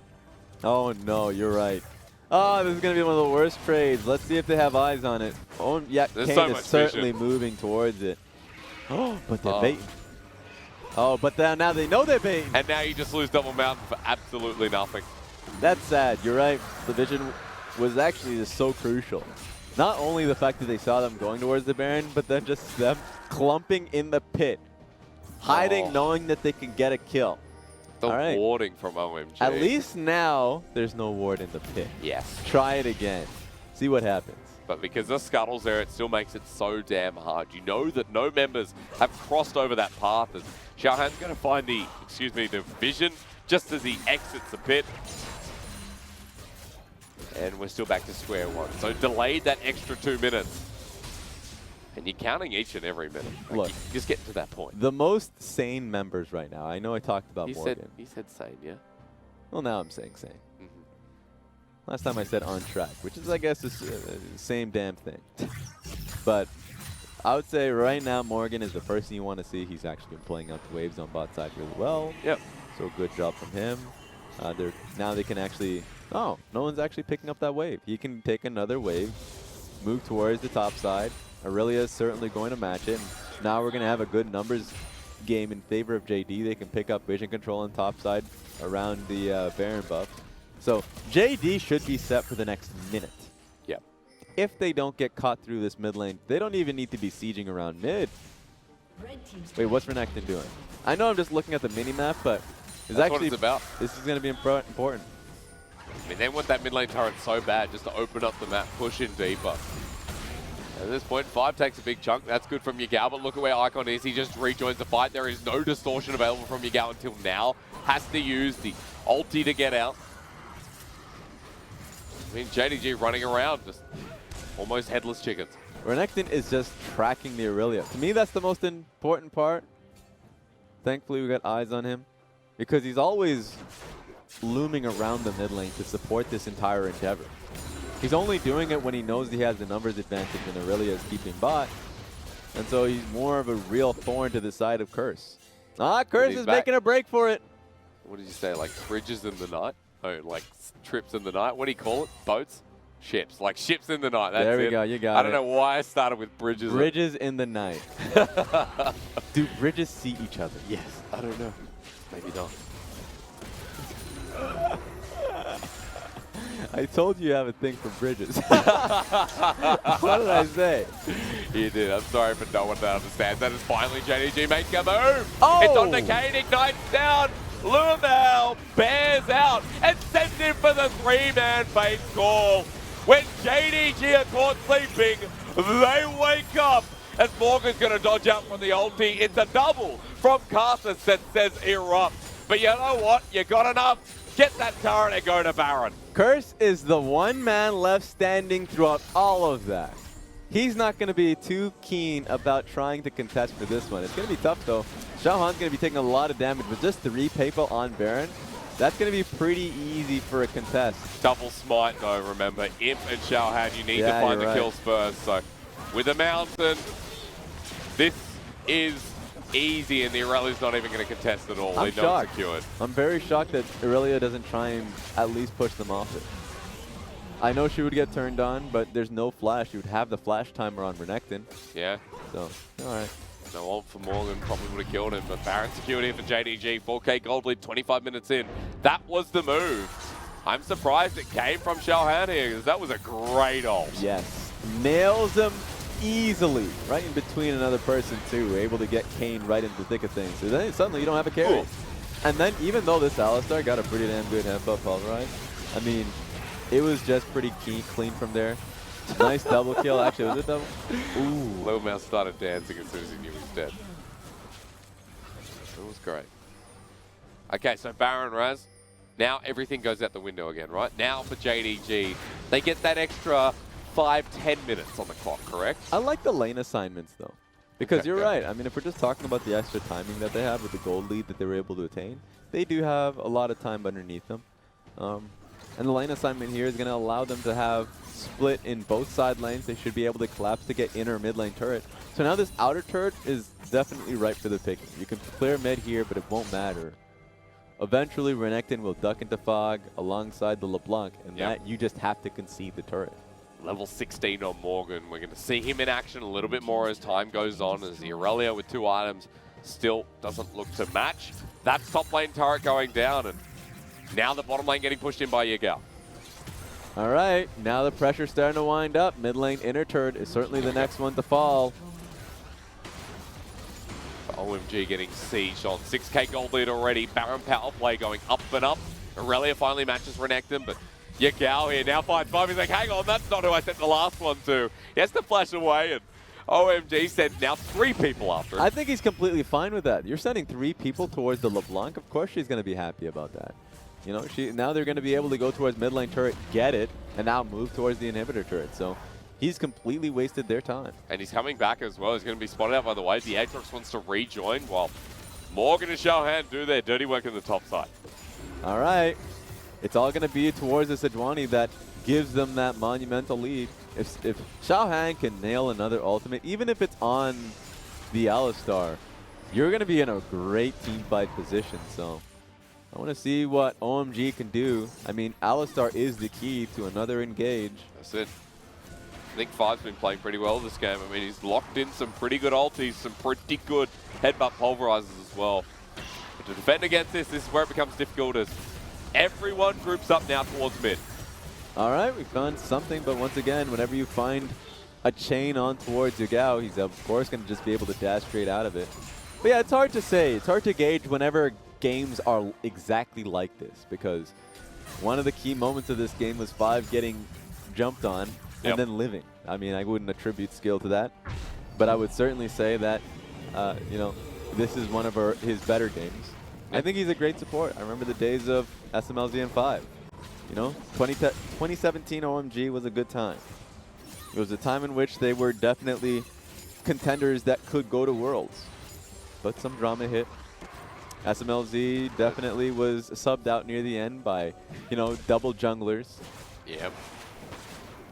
Oh no, you're right. Oh, this is going to be one of the worst trades. Let's see if they have eyes on it. Oh, yeah, Kane is certainly moving towards it. Oh, but they're baiting. Oh, but now they know they're baiting. And now you just lose double mountain for absolutely nothing. That's sad. You're right. The vision was actually just so crucial. Not only the fact that they saw them going towards the Baron, but then just them clumping in the pit. Hiding, knowing that they can get a kill. The warding from OMG. At least now, there's no ward in the pit. Yes. Try it again. See what happens. But because the scuttle's there, it still makes it so damn hard. You know that no members have crossed over that path. As Xiaohan's going to find the vision just as he exits the pit. And we're still back to square one. So delayed that extra 2 minutes. And you're counting each and every minute. Like, look, you just get to that point. The most sane members right now. I know I talked about Morgan. He said sane, yeah? Well, now I'm saying sane. Last time I said on track, which is, I guess, the same damn thing. But I would say right now Morgan is the person you want to see. He's actually been playing out the waves on bot side really well. Yep. So good job from him. Now they can actually... Oh, no one's actually picking up that wave. He can take another wave, move towards the top side. Irelia is certainly going to match it. And now we're going to have a good numbers game in favor of JD. They can pick up vision control on top side around the Baron buff. So JD should be set for the next minute. Yep. If they don't get caught through this mid lane, they don't even need to be sieging around mid. Wait, what's Renekton doing? I know I'm just looking at the mini-map, but that's actually what it's about. This is going to be important. I mean, they want that mid lane turret so bad just to open up the map, push in deeper. At this point, 5 takes a big chunk. That's good from Yagao, but look at where Icon is. He just rejoins the fight. There is no distortion available from Yagao until now. Has to use the ulti to get out. I mean, JDG running around, just almost headless chickens. Renekton is just tracking the Irelia. To me, that's the most important part. Thankfully, we got eyes on him because he's always looming around the mid lane to support this entire endeavor. He's only doing it when he knows he has the numbers advantage and Irelia is keeping bot. And so he's more of a real thorn to the side of Curse. Curse is making a break for it. What did you say, like bridges in the night? Oh, like trips in the night? What do you call it? Boats? Ships. Like ships in the night. That's there we it. go, you got it. I don't know why I started with bridges. Bridges in the night. Do bridges see each other? Yes. I don't know. Maybe not. I told you have a thing for bridges. What did I say? You did. I'm sorry for no one that understands. That is finally JDG making a move. Oh! It's on the Kane, ignites down. LvMao bears out and sends in for the 3-man face call. When JDG are caught sleeping, they wake up. And Morgan's going to dodge out from the ulti. It's a double from Karthus that says erupt. But you know what? You got enough. Get that turret and go to Baron. Curse is the one man left standing throughout all of that. He's not going to be too keen about trying to contest for this one. It's going to be tough, though. Xiaohan's going to be taking a lot of damage, but just 3 people on Baron, that's going to be pretty easy for a contest. Double smite, though, remember. Imp and Xiaohan, you need to find the kills first. So, with a mountain, this is easy, and the Irelia's not even going to contest at all. I'm They know it's secured. I'm very shocked that Irelia doesn't try and at least push them off it. I know she would get turned on, but there's no flash. You would have the flash timer on Renekton. Yeah. So, all right. No ult for Morgan, probably would have killed him, but Baron secured here for JDG. 4K gold lead, 25 minutes in. That was the move. I'm surprised it came from Xiaohan here, because that was a great ult. Yes. Nails him easily, right in between another person, too. Able to get Kane right into the thick of things. So then suddenly you don't have a carry. Ooh. And then even though this Alistar got a pretty damn good hemp-up pulverize, I mean, it was just pretty clean from there. Nice double kill. Actually, was it double? Ooh. LvMao started dancing as soon as he knew he was dead. It was great. Okay, so Baron Raz. Now everything goes out the window again, right? Now for JDG, they get that extra 5-10 minutes on the clock, correct? I like the lane assignments, though. Because Okay, you're right. I mean, if we're just talking about the extra timing that they have with the gold lead that they were able to attain, they do have a lot of time underneath them. And the lane assignment here is going to allow them to have split in both side lanes. They should be able to collapse to get inner mid lane turret. So now this outer turret is definitely ripe for the picking. You can clear mid here, but it won't matter. Eventually, Renekton will duck into fog alongside the LeBlanc, and that you just have to concede the turret. Level 16 on Morgan. We're going to see him in action a little bit more as time goes on, as the Irelia with 2 items still doesn't look to match. That's top lane turret going down, and now the bottom lane getting pushed in by Yagao. All right, now the pressure's starting to wind up. Mid lane inner turret is certainly the next one to fall. OMG getting sieged on 6K gold lead already. Baron power play going up and up. Irelia finally matches Renekton, but Yagao here now finds 5. He's like, hang on, that's not who I sent the last one to. He has to flash away, and OMG sent now 3 people after him. I think he's completely fine with that. You're sending 3 people towards the LeBlanc. Of course she's going to be happy about that. You know, now they're going to be able to go towards mid lane turret, get it, and now move towards the inhibitor turret. So he's completely wasted their time. And he's coming back as well. He's going to be spotted out by the way. The Aatrox wants to rejoin while Morgan and Xiaohan do their dirty work in the top side. All right. It's all going to be towards the Sejuani that gives them that monumental lead. If Xiaohan can nail another ultimate, even if it's on the Alistar, you're going to be in a great team fight position. So I want to see what OMG can do. I mean, Alistar is the key to another engage. That's it. I think Five's been playing pretty well this game. I mean, he's locked in some pretty good ultis, some pretty good headbutt pulverizers as well. But to defend against this is where it becomes difficult as everyone groups up now towards mid. All right, we found something, but once again, whenever you find a chain on towards Yagao, he's of course going to just be able to dash straight out of it. But yeah, it's hard to say. It's hard to gauge whenever games are exactly like this, because one of the key moments of this game was Five getting jumped on and then living. I mean, I wouldn't attribute skill to that, but I would certainly say that, you know, this is one of his better games. I think he's a great support. I remember the days of SMLZ and 5. You know, 2017 OMG was a good time. It was a time in which they were definitely contenders that could go to Worlds. But some drama hit. SMLZ definitely was subbed out near the end by, you know, double junglers. Yep.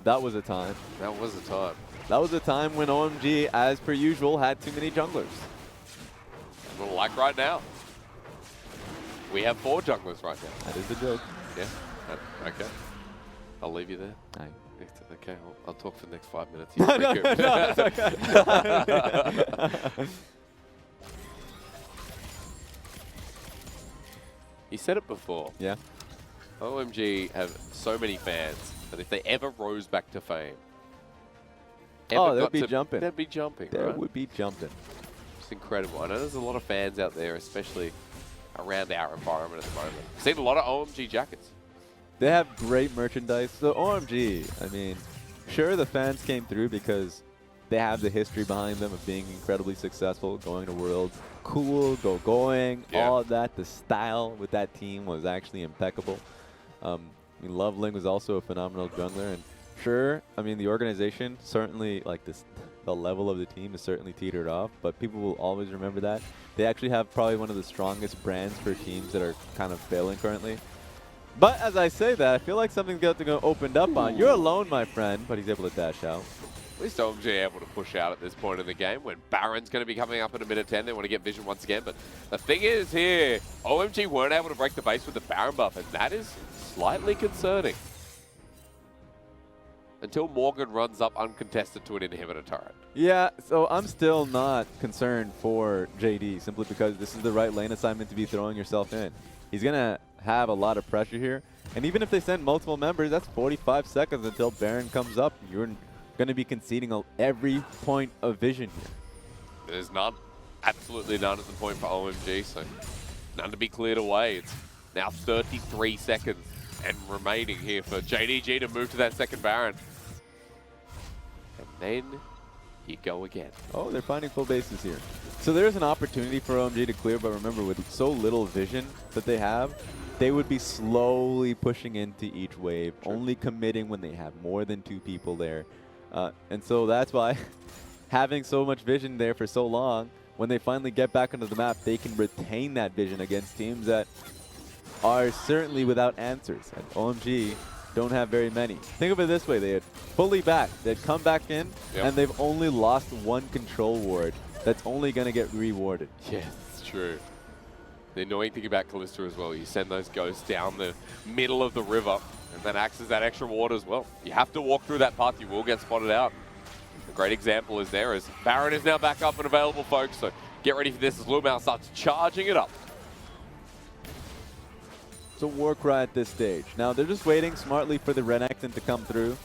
That was a time. That was a time. That was a time when OMG, as per usual, had too many junglers. Well, like right now. We have 4 junglers right now. That is the joke. Yeah. Okay. I'll leave you there. Aye. Okay, I'll talk for the next 5 minutes. No, it's okay. You said it before. Yeah. OMG have so many fans that if they ever rose back to fame, they'd be jumping. They'd be jumping, They right? would be jumping. It's incredible. I know there's a lot of fans out there, especially around our environment at the moment. I've seen a lot of OMG jackets. They have great merchandise. So OMG, I mean, sure the fans came through because they have the history behind them of being incredibly successful, going to Worlds, cool, going, all of that. The style with that team was actually impeccable. I mean, LeBlanc was also a phenomenal jungler, and sure, I mean, the organization certainly, like the level of the team is certainly teetered off, but people will always remember that. They actually have probably one of the strongest brands for teams that are kind of failing currently. But as I say that, I feel like something's got to go opened up on. You're alone, my friend, but he's able to dash out. At least OMG able to push out at this point in the game when Baron's going to be coming up in a minute 10. They want to get vision once again. But the thing is here, OMG weren't able to break the base with the Baron buff, and that is slightly concerning. Until Morgan runs up uncontested to an inhibitor turret. Yeah, so I'm still not concerned for JD, simply because this is the right lane assignment to be throwing yourself in. He's going to have a lot of pressure here. And even if they send multiple members, that's 45 seconds until Baron comes up. You're going to be conceding every point of vision here. There's none. Absolutely none at the point for OMG, so none to be cleared away. It's now 33 seconds and remaining here for JDG to move to that second Baron. And then you go again. Oh, they're finding full bases here. So there's an opportunity for OMG to clear, but remember, with so little vision that they have, they would be slowly pushing into each wave, only committing when they have more than 2 people there. And so that's why having so much vision there for so long, when they finally get back onto the map, they can retain that vision against teams that are certainly without answers. And OMG don't have very many. Think of it this way, they had fully back, they'd come back in, and they've only lost 1 control ward that's only going to get rewarded. Yes, it's true. The annoying thing about Kalista as well, you send those ghosts down the middle of the river, and that acts as that extra ward as well. You have to walk through that path, you will get spotted out. A great example is there as Baron is now back up and available, folks, so get ready for this as LvMao starts charging it up. It's a war cry at this stage. Now they're just waiting smartly for the Renekton to come through.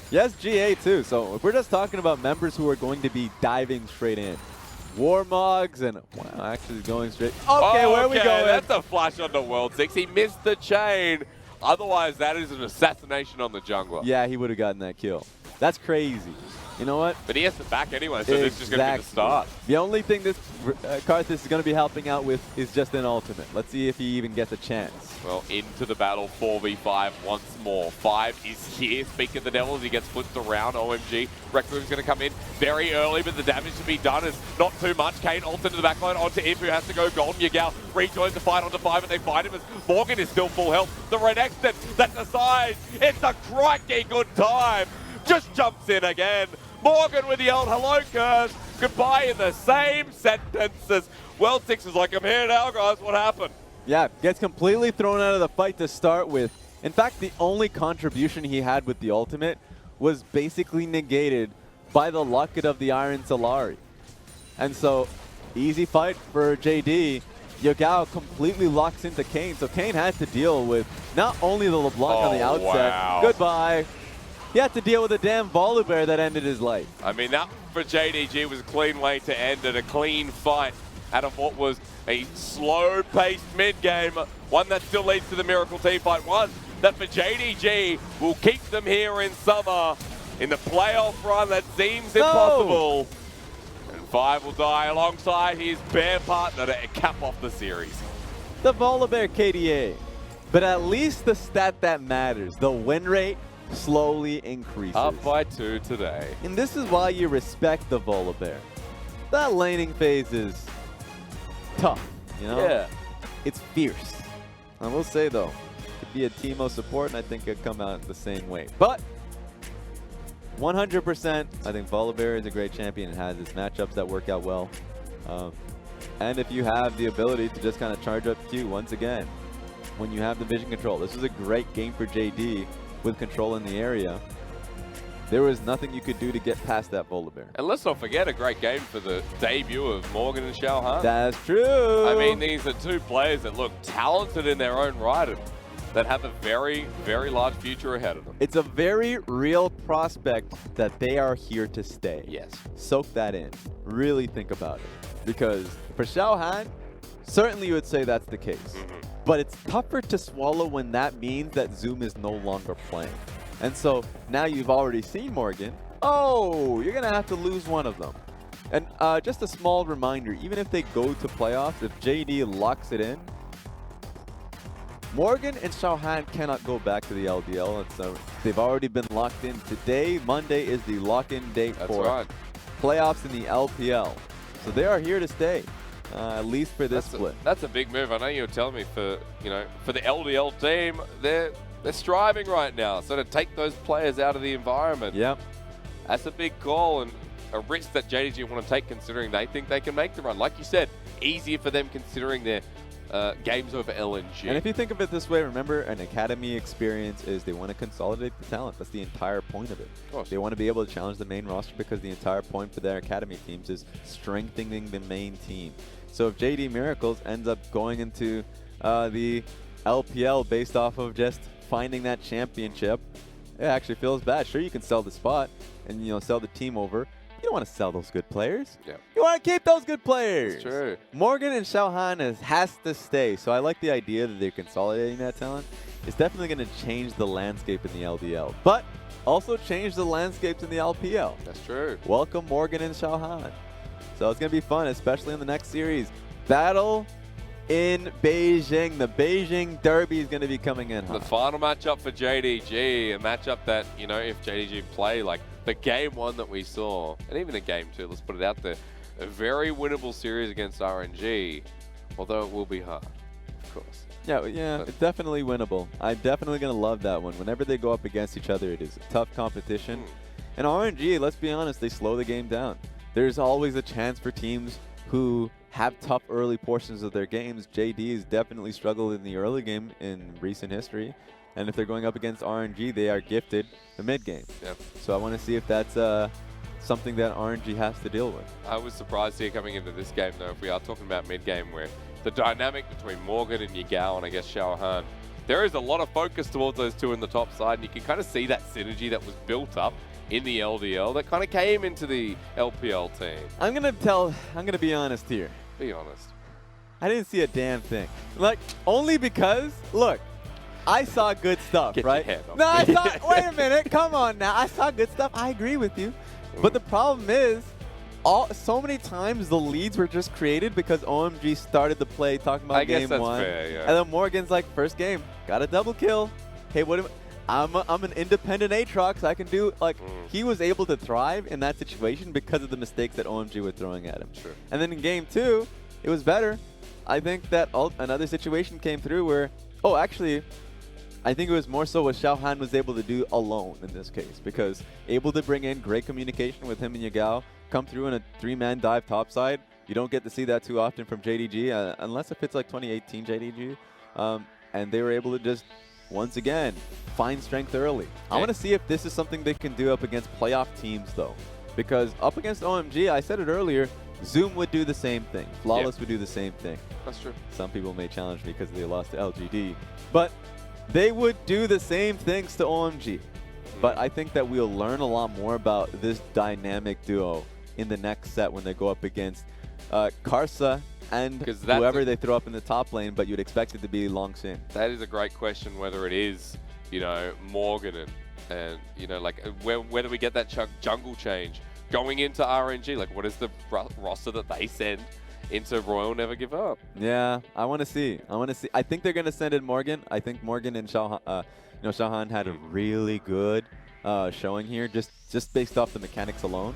Yes, GA too, so if we're just talking about members who are going to be diving straight in. Warmogs and, wow, actually going straight. Okay, where are we going? That's a flash onto World 6. He missed the chain. Otherwise, that is an assassination on the jungler. Yeah, he would have gotten that kill. That's crazy. you know what? But he has the back anyway, so this is just going to be the start. The only thing this Karthus is going to be helping out with is just an ultimate. Let's see if he even gets a chance. Well, into the battle, 4v5 once more. 5 is here. Speaking of the Devils, he gets flipped around. OMG. Rec Room's going to come in very early, but the damage to be done is not too much. Kane ults into the backline onto If, who has to go golden. Yagao rejoins the fight onto 5, and they find him as Morgan is still full health. The Renekton that decides it's a crikey good time. Just jumps in again. Morgan with the old hello curse. Goodbye in the same sentences. World 6 is like, I'm here now, guys. What happened? Yeah, gets completely thrown out of the fight to start with. In fact, the only contribution he had with the ultimate was basically negated by the locket of the Iron Solari. And so, easy fight for JD. Yagao completely locks into Kane, so Kane had to deal with not only the LeBlanc on the outset. Wow. Goodbye. He had to deal with a damn Volibear that ended his life. I mean, that for JDG was a clean way to end it, a clean fight out of what was a slow-paced mid-game, one that still leads to the Miracle team fight, one that for JDG will keep them here in summer in the playoff run that seems impossible. And 5 will die alongside his bear partner to cap off the series. The Volibear KDA. But at least the stat that matters, the win rate, slowly increases. Up by 2 today. And this is why you respect the Volibear. That laning phase is tough, you know? Yeah. It's fierce. I will say though, could be a Teemo support and I think it'd come out the same way. But 100%, I think Volibear is a great champion and has its matchups that work out well. And if you have the ability to just kind of charge up Q once again, when you have the vision control. This was a great game for JD with control in the area. There was nothing you could do to get past that Volibear. And let's not forget a great game for the debut of Morgan and Xiaohan. That's true. I mean, these are two players that look talented in their own right and that have a very, very large future ahead of them. It's a very real prospect that they are here to stay. Yes. Soak that in. Really think about it. Because for Xiaohan, certainly you would say that's the case. But it's tougher to swallow when that means that Zoom is no longer playing. And so now you've already seen Morgan. Oh, you're going to have to lose one of them. And just a small reminder, even if they go to playoffs, if JD locks it in, Morgan and Xiaohan cannot go back to the LDL. And so they've already been locked in. Today, Monday, is the lock-in date for playoffs in the LPL. So they are here to stay. At least for this split. That's a big move. I know you were telling me for the LDL team, they're striving right now. So to take those players out of the environment, that's a big call and a risk that JDG want to take, considering they think they can make the run. Like you said, easier for them considering their games over LNG. And if you think of it this way, remember an academy experience is they want to consolidate the talent. That's the entire point of it. Of course. They want to be able to challenge the main roster because the entire point for their academy teams is strengthening the main team. So if JD Miracles ends up going into the LPL based off of just finding that championship, it actually feels bad. Sure, you can sell the spot and sell the team over. You don't want to sell those good players. Yeah. You want to keep those good players. It's true. Morgan and Xiaohan has to stay. So I like the idea that they're consolidating that talent. It's definitely going to change the landscape in the LDL, but also change the landscapes in the LPL. That's true. Welcome Morgan and Xiaohan. So it's going to be fun, especially in the next series. Battle in Beijing. The Beijing Derby is going to be coming in hot. The final matchup for JDG, a matchup that, if JDG play like the game one that we saw, and even the game two, let's put it out there, a very winnable series against RNG, although it will be hard, of course. Yeah, it's definitely winnable. I'm definitely going to love that one. Whenever they go up against each other, it is a tough competition. And RNG, let's be honest, they slow the game down. There's always a chance for teams who have tough early portions of their games. JD has definitely struggled in the early game in recent history. And if they're going up against RNG, they are gifted the mid game. Yep. So I want to see if that's something that RNG has to deal with. I was surprised here coming into this game, though, if we are talking about mid game, where the dynamic between Morgan and Yagao and I guess Xiaohan, there is a lot of focus towards those two in the top side, and you can kind of see that synergy that was built up in the LDL that kind of came into the LPL team. I'm going to be honest here. Be honest. I didn't see a damn thing. Like, only because, look, I saw good stuff, Get right? Your head off. No, wait a minute, come on now. I saw good stuff. I agree with you. But the problem is, so many times the leads were just created because OMG started the play talking about game one. Fair, yeah. And then Morgan's like, first game, got a double kill. Hey, what am I'm an independent Aatrox. I can do, like, he was able to thrive in that situation because of the mistakes that OMG were throwing at him. True. And then in game two, it was better. I think that another situation came through where, actually, I think it was more so what Xiaohan was able to do alone in this case, because able to bring in great communication with him and Yagao, come through in a 3-man dive topside. You don't get to see that too often from JDG, unless if it's like 2018 JDG. And they were able to just, once again, find strength early. I want to see if this is something they can do up against playoff teams, though. Because up against OMG, I said it earlier, Zoom would do the same thing. Flawless would do the same thing. That's true. Some people may challenge me because they lost to LGD. But they would do the same things to OMG. But I think that we'll learn a lot more about this dynamic duo in the next set when they go up against Karthus and whoever they throw up in the top lane, but you'd expect it to be Long Sin. That is a great question, whether it is, you know, Morgan and you know, like, whether we get that jungle change going into RNG. Like, what is the roster that they send into Royal Never Give Up? Yeah, I want to see. I think they're going to send in Morgan. I think Morgan and Xiaohan, Xiaohan had a really good showing here, just based off the mechanics alone.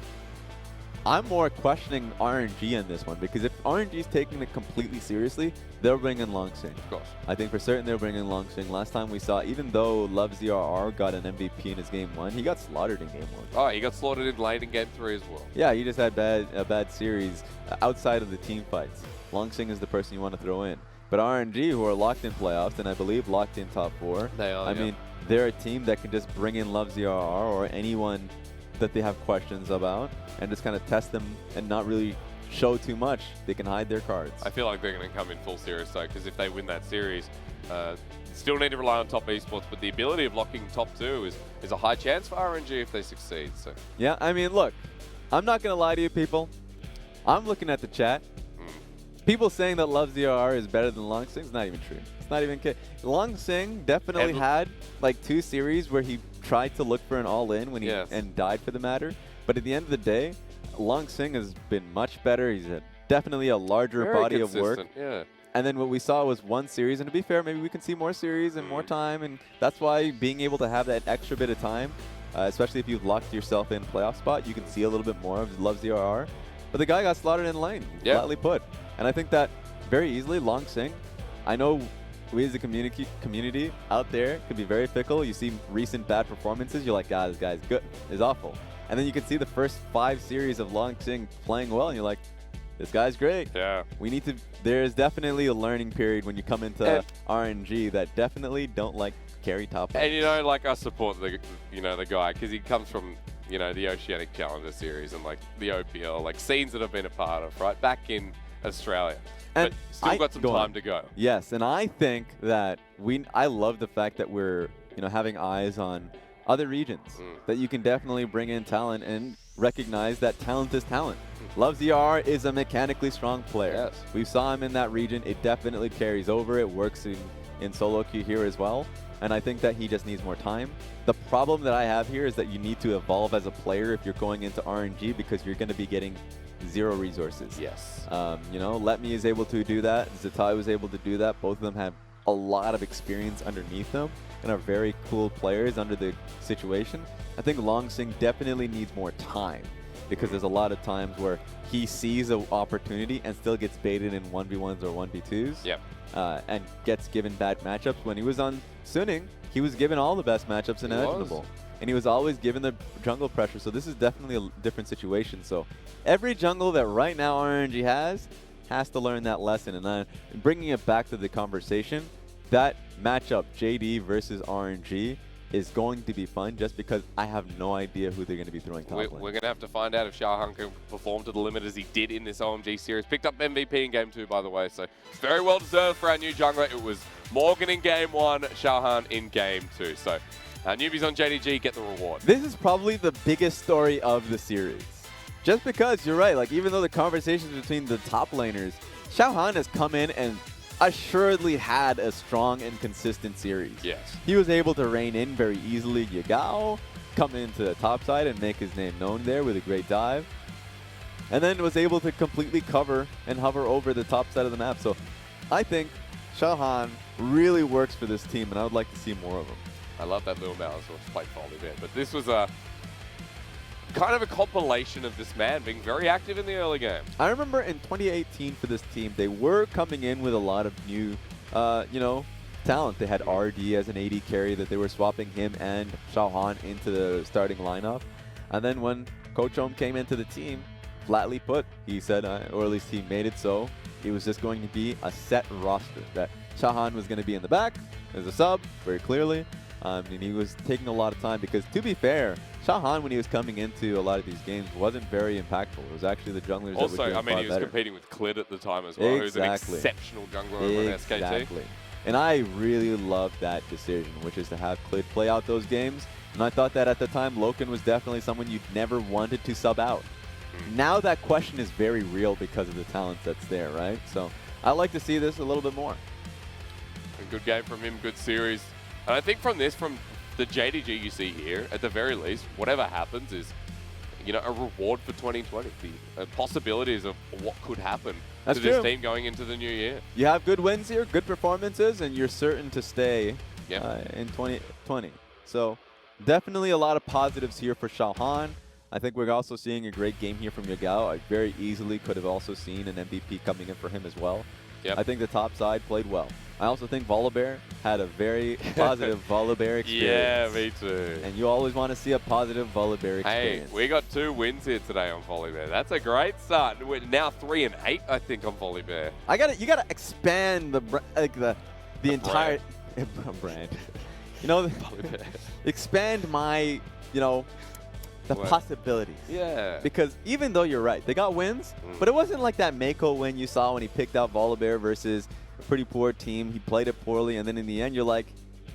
I'm more questioning RNG in this one, because if RNG is taking it completely seriously, they'll bring in Long Sin. Of course. I think for certain they'll bring in Long Sin. Last time we saw, even though LvMao got an MVP in his game 1, he got slaughtered in game 1. Oh, he got slaughtered in lane in game 3 as well. Yeah, he just had a bad series outside of the team fights. Long Sin is the person you want to throw in. But RNG, who are locked in playoffs, and I believe locked in top 4, they are, I mean, they're a team that can just bring in LvMao or anyone that they have questions about and just kind of test them and not really show too much. They can hide their cards. I feel like they're going to come in full serious though, because if they win that series, still need to rely on top esports, but the ability of locking top 2 is a high chance for RNG if they succeed. So yeah, I mean, look, I'm not going to lie to you people. I'm looking at the chat. People saying that LvMao is better than Long Sin is not even true. It's not even Long Sin definitely had like 2 series where he tried to look for an all-in when he and died for the matter. But at the end of the day, Long Sin has been much better. He's definitely a larger body of work. Yeah. And then what we saw was 1 series. And to be fair, maybe we can see more series and more time. And that's why being able to have that extra bit of time, especially if you've locked yourself in playoff spot, you can see a little bit more of LvMao. But the guy got slaughtered in lane, flatly put. And I think that very easily, Long Sin, I know we as a community out there could be very fickle. You see recent bad performances, you're like, this guy's good, is awful. And then you can see the first 5 series of Long Sin playing well, and you're like, this guy's great. Yeah. There's definitely a learning period when you come into RNG that definitely don't like carry top lanes. And you know, like, I support the guy, because he comes from, you know, the Oceanic Challenger series and like the OPL, like scenes that I've been a part of, right? Back in Australia. And but still got some time to go. Yes, and I think that I love the fact that we're, having eyes on other regions, that you can definitely bring in talent and recognize that talent is talent. LvMao is a mechanically strong player. Yes. We saw him in that region. It definitely carries over. It works in solo queue here as well. And I think that he just needs more time. The problem that I have here is that you need to evolve as a player if you're going into RNG, because you're going to be getting 0 resources. Yes. LetMe is able to do that. Zatai was able to do that. Both of them have a lot of experience underneath them and are very cool players under the situation. I think Long Sin definitely needs more time, because there's a lot of times where he sees an opportunity and still gets baited in 1v1s or 1v2s. Yep. And gets given bad matchups. When he was on Suning, he was given all the best matchups imaginable. And he was always given the jungle pressure. So this is definitely a different situation. So every jungle that right now RNG has to learn that lesson. And bringing it back to the conversation, that matchup, JD versus RNG, is going to be fun, just because I have no idea who they're going to be throwing top lane. We're going to have to find out if Xiaohan can perform to the limit as he did in this OMG series. Picked up MVP in game 2, by the way, so very well deserved for our new jungler. It was Morgan in game 1, Xiaohan in game 2. So newbies on JDG get the reward. This is probably the biggest story of the series. Just because, you're right, like, even though the conversations between the top laners, Xiaohan has come in and assuredly had a strong and consistent series. Yes. He was able to rein in very easily Yagao. come into the top side and make his name known there with a great dive. And then was able to completely cover and hover over the top side of the map. So I think Xiaohan really works for this team, and I would like to see more of him. I love that LvMao as well to play Volibear, but this was a kind of a compilation of this man being very active in the early game. I remember in 2018 for this team, they were coming in with a lot of new, you know, talent. They had RD as an AD carry that they were swapping him and Xiaohan into the starting lineup. And then when Coach Ohm came into the team, flatly put, he said, or at least he made it so, it was just going to be a set roster. That Xiaohan was going to be in the back as a sub, very clearly. And he was taking a lot of time because, to be fair, Xiaohan, when he was coming into a lot of these games, wasn't very impactful. It was actually the junglers that were doing I mean, he was better. competing with Klid at the time as well, who's an exceptional jungler over on SKT. Exactly. And I really loved that decision, which is to have Klid play out those games. And I thought that at the time, Loken was definitely someone you'd never wanted to sub out. Now that question is very real because of the talent that's there, right? So I like to see this a little bit more. A good game from him, good series. And I think from this, from the JDG you see here, at the very least, whatever happens is, you know, a reward for 2020. The possibilities of what could happen to this team going into the new year. You have good wins here, good performances, and you're certain to stay in 2020. So definitely a lot of positives here for Xiaohan. I think we're also seeing a great game here from Yagao. I very easily could have also seen an MVP coming in for him as well. I think the top side played well. I also think Volibear had a very positive Volibear experience. Yeah, me too. And you always want to see a positive Volibear experience. Hey, we got 2 wins here today on Volibear. That's a great start. We're now 3 and 8, I think, on Volibear. You gotta expand the entire brand. You know, expand my, you know, the possibilities. Yeah. Because even though you're right, they got wins, but it wasn't like that Mako win you saw when he picked out Volibear versus a pretty poor team. He played it poorly, and then in the end, you're like,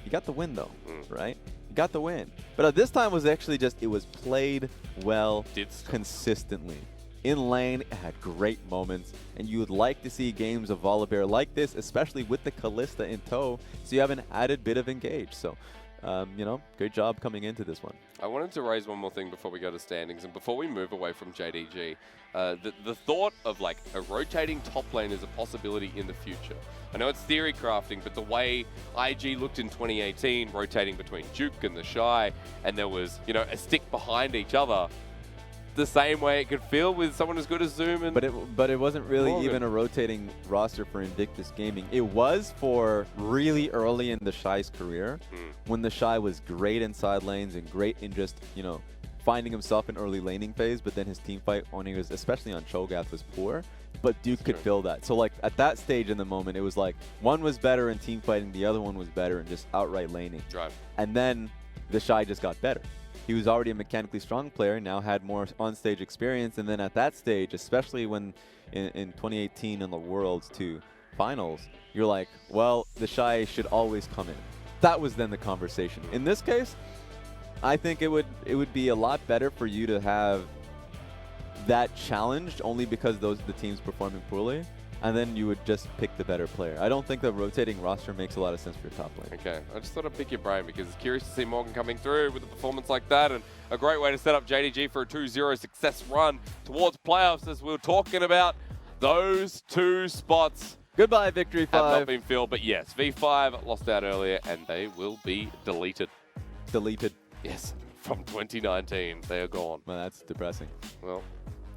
you got the win, though, right? You got the win. But this time was actually just, it was played well, consistently. In lane, it had great moments, and you would like to see games of Volibear like this, especially with the Kalista in tow, so you have an added bit of engage. So, you know, great job coming into this one. I wanted to raise one more thing before we go to standings, and before we move away from JDG. The thought of like a rotating top lane is a possibility in the future. I know it's theory crafting, but the way IG looked in 2018, rotating between Duke and the Shy, and there was, you know, a stick behind each other, the same way it could feel with someone as good as Zoom. And but it wasn't really even a rotating roster for Invictus Gaming. It was for really early in the Shy's career, when the Shy was great in side lanes and great in just, you know, finding himself in early laning phase, but then his team fight when he was, especially on Cho'Gath, was poor. But Duke could fill that. So like at that stage in the moment, it was like one was better in team fighting, the other one was better in just outright laning. And then the Shy just got better. He was already a mechanically strong player, now had more on-stage experience, and then at that stage, especially when in 2018 in the Worlds to Finals, you're like, well, the Shy should always come in. That was then the conversation. In this case, I think it would be a lot better for you to have that challenged only because the teams performing poorly, and then you would just pick the better player. I don't think the rotating roster makes a lot of sense for your top lane. Okay, I just thought I'd pick your brain because it's curious to see Morgan coming through with a performance like that, and a great way to set up JDG for a 2-0 success run towards playoffs, as we were talking about those 2 spots. Goodbye, Victory 5. Have not been filled, but yes, V5 lost out earlier, and they will be deleted. Deleted. Yes, from 2019. They are gone. Well, that's depressing. Well,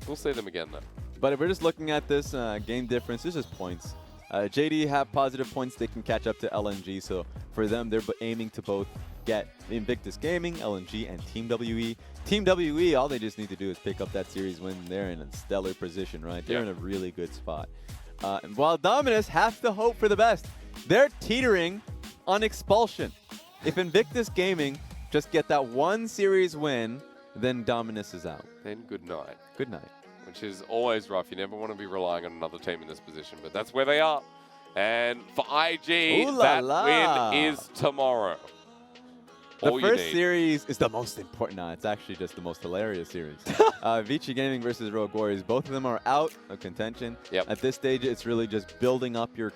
we'll see them again, though. But if we're just looking at this game difference, it's just points. JD have positive points. They can catch up to LNG. So for them, they're aiming to both get Invictus Gaming, LNG, and Team WE. Team WE, all they just need to do is pick up that series win. They're in a stellar position, right? They're in a really good spot. And while Dominus have to hope for the best, they're teetering on expulsion. If Invictus Gaming just get that one series win, then Dominus is out. Then good night. Good night. Which is always rough. You never want to be relying on another team in this position, but that's where they are. And for IG, that win is tomorrow. All The you first need. series is the most important. Nah, it's actually just the most hilarious series. VOD Gaming versus Rogue Warriors. Both of them are out of contention. Yep. At this stage, it's really just building up your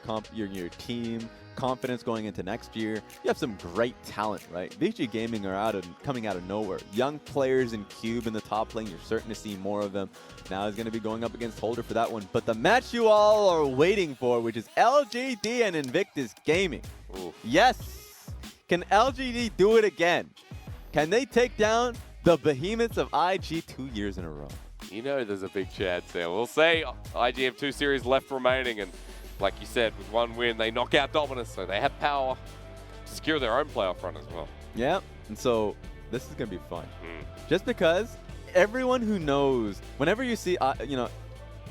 team, confidence going into next year. You have some great talent, right? VOD Gaming are coming out of nowhere. Young players in Cube in the top lane. You're certain to see more of them. Now he's going to be going up against Holder for that one. But the match you all are waiting for, which is LGD and Invictus Gaming. Ooh. Yes. Can LGD do it again? Can they take down the behemoths of IG 2 years in a row? You know there's a big chance there. We'll see. IG have 2 series left remaining, and like you said, with 1 win, they knock out Dominus, so they have power to secure their own playoff run as well. Yeah, and so this is going to be fun. Just because everyone who knows, whenever you see,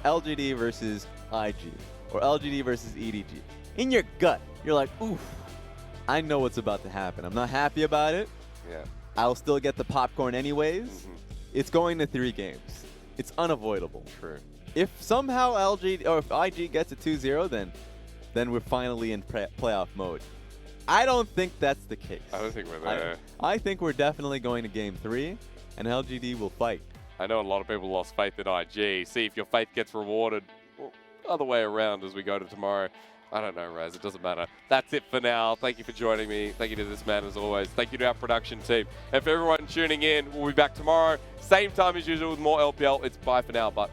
LGD versus IG, or LGD versus EDG, in your gut, you're like, oof. I know what's about to happen. I'm not happy about it. Yeah. I'll still get the popcorn anyways. It's going to 3 games. It's unavoidable. True. If somehow LG or if IG gets a 2-0, then we're finally in playoff mode. I don't think that's the case. I don't think we're there. I think we're definitely going to game 3, and LGD will fight. I know a lot of people lost faith in IG. See if your faith gets rewarded. Or other way around as we go to tomorrow. I don't know, Raz. It doesn't matter. That's it for now. Thank you for joining me. Thank you to this man as always. Thank you to our production team. And for everyone tuning in, we'll be back tomorrow. Same time as usual with more LPL. It's bye for now, but